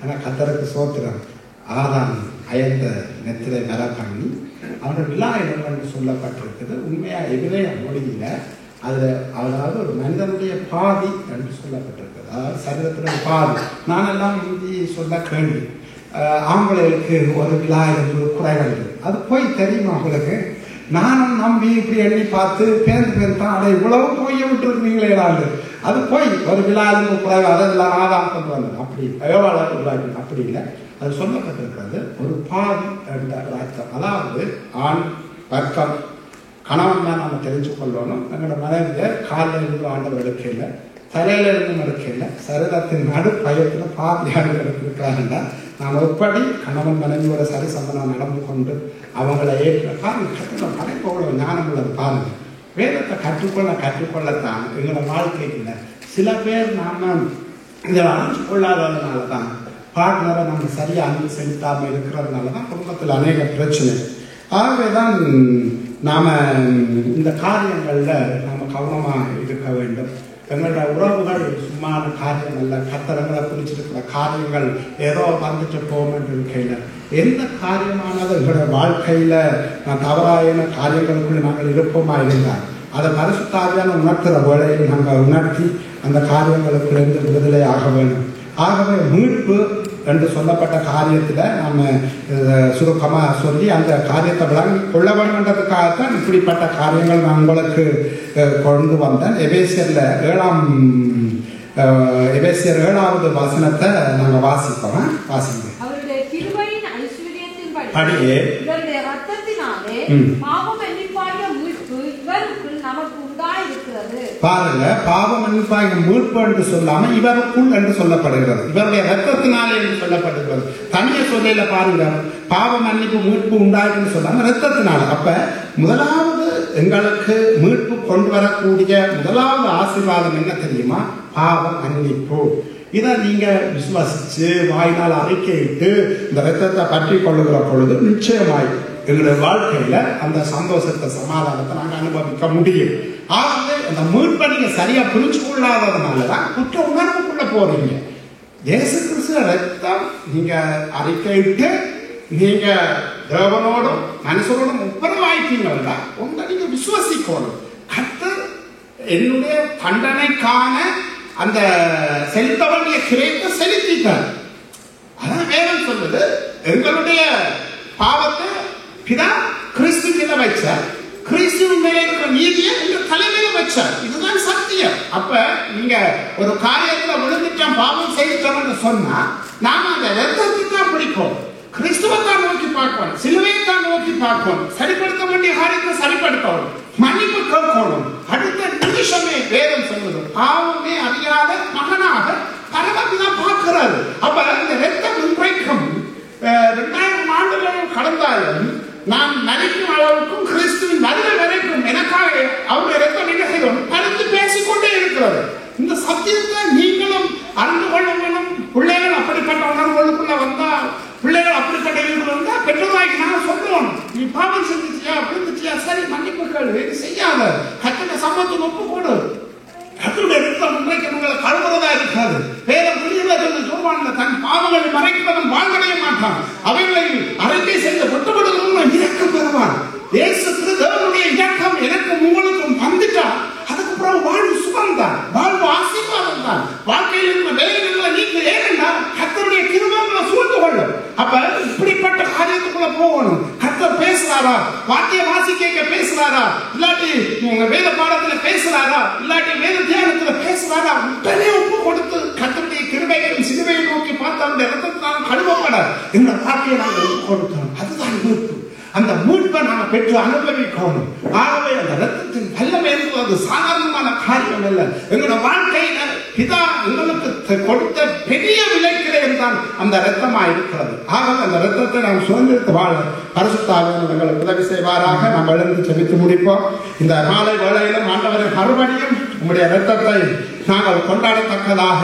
ஆனா கர்த்தருக்கு ஸ்தோத்திரம், ஆதாம் அயர்ந்த நெத்திரை வர பண்ணி அவனோட விழா என்று சொல்லப்பட்டிருக்குது. உண்மையா எதிரே மொழியில அது அதாவது ஒரு மனிதனுடைய பாதி என்று சொல்லப்பட்டிருக்குது. அதாவது சரீரத்தினுடைய பாதி. நானெல்லாம் இந்தி சொல்ல கேள்வி, ஆம்பளைகளுக்கு ஒரு விழா என்று குறைவது அது போய் தெரியுமா அவங்களுக்கு? நானும் நம்பி இப்படி எண்ணி பார்த்து பேருந்து தான் இவ்வளவு போய் விட்டுருக்கீங்களே. அது போய் ஒரு விழா குறைவு அதெல்லாம் ஆதாம் கொண்டு வந்தது. அப்படி அயோவாளர் உருவாக்கி அப்படி இல்லை. அது சொல்லப்பட்டிருக்கிறது ஒரு பாதி என்ற அர்த்தம். அதாவது ஆண் வர்க்கம் கணவன் தான் நம்ம தெரிஞ்சு கொள்ளணும். எங்களோட மனைவிய காலில் இருந்து ஆண்டவர் எடுக்கல, தலையில இருந்தும் எடுக்கல, சரீரத்தின் நடு பயத்தில் பாதியாக இருக்கிறாங்கன்னா நாம் எப்படி கணவன் மனைவியோட சரி சம்பந்தம் நடந்து கொண்டு அவங்களை ஏற்ற பாருங்க. கற்றுக்கொள்ள மனைப்போட ஞானம் உள்ளது பாருங்க. வேதத்தை கற்றுக்கொள்ளத்தான் எங்களோட வாழ்க்கையில் சில பேர் நாம இதை அணைச்சு கொள்ளாததுனால தான், பார்ட்னரை நம்ம சரியா அன்பு செலுத்தாமல் இருக்கிறதுனால தான் குடும்பத்தில் அநேக பிரச்சனை. ஆகவேதான் நாம இந்த காரியங்கள்ல நாம கவனமா இருக்க வேண்டும். எங்களோட உறவுகள் சும்மான காரியம் அல்ல. கர்த்தரங்களை குறிச்சிருக்கிற காரியங்கள் ஏதோ வந்துட்டு போகும் என்று இருக்கையில் எந்த காரியமானது எங்களுடைய வாழ்க்கையில நான் தவறான காரியங்களுக்குள்ள நாங்கள் இருப்போமா இருந்தால் அதை பரிசுத்தாவியான உணர்த்துற வேளையில் நாங்கள் உணர்த்தி அந்த காரியங்களுக்குள்ளேருந்து விடுதலை ஆக வேண்டும். ஆகவே மீட்பு என்று சொல்லப்பட்ட காரியத்தில் நாம் சுருக்கமாக சொல்லி அந்த காரியத்தை விளங்கி கொள்ள வேண்டும்ன்றதுக்காகத்தான் இப்படிப்பட்ட காரியங்கள் நான் உங்களுக்கு கொண்டு வந்தேன். எபேசியர் 7வது வசனத்தை நாங்கள் வாசிப்போம். வாசிப்போம். படியே பாருங்க, பாவ மன்னிப்பாகிய மீட்பு என்று சொல்லாம இவருக்குள் என்று சொல்லப்படுகிறது. இவருடைய ரத்தத்தினாலே என்று சொல்லப்படுகிறது. தனிய சொல்லையில பாருங்க, பாவ மன்னிப்பு மீட்பு உண்டாயின்னு சொல்லாம ரத்தத்தினால. அப்ப முதலாவது எங்களுக்கு மீட்பு கொண்டு வரக்கூடிய முதலாவது ஆசீர்வாதம் என்ன தெரியுமா? பாவ மன்னிப்பு. இதை நீங்க விசுவாசிச்சு வாயினால் அறிக்கையிட்டு இந்த ரத்தத்தை பற்றி கொள்ளுகிற பொழுது நிச்சயமாய் எங்களுடைய வாழ்க்கையில அந்த சந்தோஷத்தை சமாதானத்தை நாங்கள் அனுபவிக்க முடியும். ஆகவே அந்த மீட்பை நீங்க சரியா புரிஞ்சு கொள்ளாததுனாலதான் குற்ற உணர்வுக்குள்ள போறீங்க. இயேசு கிறிஸ்து ரத்தம் நீங்க அறிக்கையிட்டு நீங்க தேவனோடும் மனுஷரோடும் ஒப்பரவாயிட்டீங்கன்னா உங்களை நீங்க விசுவாசிக்கணும். கர்த்தர் என்னுடைய தண்டனைக்கான அந்த செலுத்த வேண்டிய கிரயத்தை செலுத்திட்டார். அதான் வேதம் சொல்லுது, எங்களுடைய பாவத்தை பிதா கிறிஸ்து கீழ வச்சார், கிறிஸ்துவின் மேலே இருக்கிற நீதியை எங்க தலைமையில வச்சார். இதுதான் சத்தியம். அப்ப நீங்க ஒரு காரியத்துல விழுந்துட்டோம், பாவம் செய்துட்டோம்னு சொன்னா நாம அந்த ரத்தத்தை தான் பிடிக்கும், கிறிஸ்துவை தான் நோக்கி பார்க்கணும், சிலுவையை தான் நோக்கி பார்க்கணும், சரிப்படுத்த வேண்டிய காரியத்தை சரிப்படுத்தணும், மன்னிப்பு கேட்கணும். அடுத்த நிமிஷமே வேதம் சொல்லுது, பாவமே அறியாத மகனாக பரமபிதா பார்க்கிறாரு. அப்ப இந்த ரத்தம் இன்றைக்கும் 2000 ஆண்டுகள் கடந்தாலும் நான் நினைக்கும் அளவுக்கும் கிறிஸ்துவின் வருகை வரைக்கும் எனக்காக அவருடைய ரத்தம் என்ன செய்யணும் பறித்து பேசிக்கொண்டே இருக்கிறது. இந்த சத்தியத்தை நீங்களும் அறிந்து கொள்ள வேணும். பிள்ளைகள் அப்படிப்பட்ட உணர்வுகளுக்குள்ள வந்தா, பிள்ளைகள் அப்படிப்பட்ட வீடுகள் வந்தா பெற்றோராகி நான் சொல்லுவோம், நீ பாவம் செஞ்சிட்டியா அப்படின்னுட்டியா, சரி மன்னிப்புகள் இது செய்யாத, கத்தனை சம்பவத்தை ஒப்பு கொடு. கத்தருடைய ரத்தம் இன்றைக்கு உங்களை கழுவுறதா இருக்காது. வேதம் சொல்லுவாங்க, தன் பாவங்களை மறைக்கிறவன் வாழ்வடைய மாட்டான், அவைகளை அறிக்கை செய்து விட்டுவிடுகிறவன் இரக்கம் பெறுவான். இயேசு தேவனுடைய இரக்கம் எனக்கும் உங்களுக்கும் வந்துட்டா அதுக்கப்புறம் வாழ்வு சுகம் தான், வாழ்வு ஆசீர்வாதம் தான். வாழ்க்கையில் இருந்த வேலைகளை நீங்க ஏனென்றா கர்த்தருடைய கிருபைகளை சூழ்ந்து கொள்ளும். அப்ப இப்படிப்பட்ட காரியத்துக்குள்ள போகணும். கர்த்தர் பேசுறாரா, வாக்கிய வாசிக்க பேசுறாரா, இல்லாட்டி வேத பாடத்துல பேசுறாரா, இல்லாட்டி வேத தியானத்துல பேசுறாரா, உடனே ஒப்பு கொடுத்து கர்த்தருடைய கிருபைகளின் சிலுவையை நோக்கி பார்த்து அவருடைய ரத்தத்தினால கழுவப்பட இந்த வாக்கியை நாங்கள் ஒப்பு கொடுத்தோம். அதுதான் மீட்பு. அந்த மீட்பை நாங்கள் பெற்று அனுபவிக்கணும். ஆகவே அந்த ரத்தத்தின் வல்லமை என்பது சாதாரணமான காரியம் அல்ல. எங்களோட வாழ்க்கையில பிதா எங்களுக்கு கொடுத்த பெரிய விலைக்கிறையும் தான் அந்த ரத்தமா இருக்கிறது. ஆகவே அந்த ரத்தத்தை நாம் சுதந்திரத்து வாழ பரிசுத்த ஆவியானவர் எங்களுக்கு உதவி செய்வாராக. நாம் எழுந்து செபித்து முடிப்போம். இந்த மாலை வேளையிலும் ஆண்டவரை மறுபடியும் உங்களுடைய ரத்தத்தை நாங்கள் கொண்டாடத்தக்கதாக,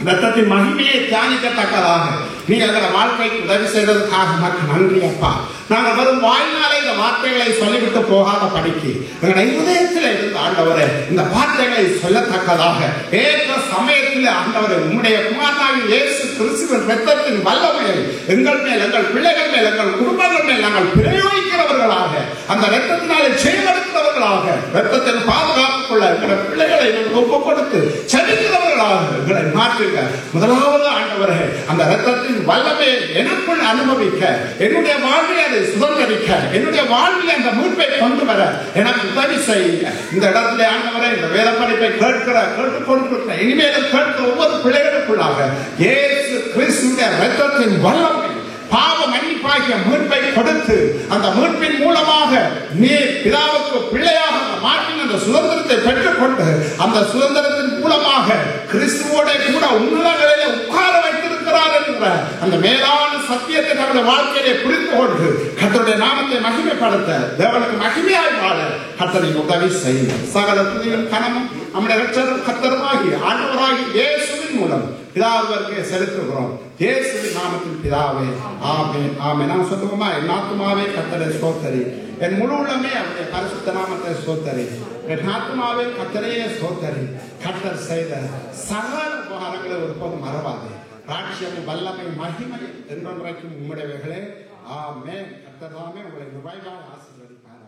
ரத்தத்தின் மகிமையை தியானிக்கத்தக்கதாக நீங்கள் எங்களை வாழ்க்கைக்கு உதவி செய்ததுக்காக மக்கள் நன்றி அப்பா. நாங்கள் வரும் வாயினாலே இந்த வார்த்தைகளை சொல்லிவிட்டு போகாத படிக்கு எங்களுடைய இதயத்தில் இருந்து ஆண்டவரே இந்த வார்த்தைகளை சொல்லத்தக்கதாக ஏற்ற சமயத்தில் ஆண்டவரே உம்முடைய குமாரனாகிய இயேசு கிறிஸ்துவின் ரத்தத்தின் வல்லமையை எங்கள் மேல், எங்கள் பிள்ளைகள் மேல், எங்கள் குடும்பங்கள் மேல் நாங்கள் பிரயோகிக்கிறவர்களாக, அந்த ரத்தத்தினாலே செயல்படுத்துகிறவர்களாக, ரத்தத்தின் பாதுகாப்புக்குள்ள எங்கள் பிள்ளைகளை ஒப்புக் கொடுத்து செலுத்துகிறவர்களாக எங்களை மாற்றுங்க. முதலாவது ஆண்டவரே அந்த ரத்தத்தின் வல்லமையை எனக்குள் அனுபவிக்க, என்னுடைய வாழ்வில் அதை சுதந்திரிக்க, என்னுடைய வாழ்வில் அந்த மீட்பை கொண்டு வர எனக்கு உதவி செய்யுங்க. இந்த இடத்துல ஆண்டவரே இந்த வேத படிப்பை கேட்டுக்கொண்டிருக்கிற இனிமேலும் கேட்கிற ஒவ்வொரு பிள்ளைகளுக்குள்ளாக இயேசு கிறிஸ்துவின் ரத்தத்தின் வல்லமை பாவ மன்னிப்பாகிய மீட்பை கொடுத்து அந்த மீட்பின் மூலமாக நீ பிதாவுக்கு பிள்ளையாக மாற்றின அந்த சுதந்திரத்தை பெற்றுக்கொண்டு அந்த சுதந்திரத்தின் மூலமாக கிறிஸ்துவோட கூட உன்னதங்களிலே உட்கார வைத்திருக்கிறார் என்ற அந்த மேலான சத்தியத்தை நம்முடைய வாழ்க்கையிலே புரிந்து கொண்டு கர்த்தருடைய நாமத்தை மகிமைப்படுத்த, தேவனுக்கு மகிமையாய் வாழ கர்த்தரை உதவி செய்யும். சகல துதியும் கனமும் நம்முடைய இரட்சகரும் கர்த்தருமாகி ஆண்டவராகி இயேசுவின் மூலம் பிதாவிற்கு செலுத்துகிறோம். இயேசுவின் நாமத்தில் பிதாவே, ஆமென் ஆமென். நாம் சொல்லுவோமா, என் ஆத்துமாவே கர்த்தரை ஸ்தோத்திரி, என் முழு உள்ளமே அவருடைய பரிசுத்த நாமத்தை ஸ்தோத்திரி. என் ஆத்மாவே கர்த்தரையே ஸ்தோத்தரி. கர்த்தர் செய்த சகல உபகாரங்களை ஒருபோதும் மறவாதே. ராட்சியம் வல்லமை மகிமை என்றொன்றைக்கும் உம்முடையவைகளே. ஆமென். கர்த்தர் தாமே உங்களை நிறைவாக ஆசீர்வதிப்பார்.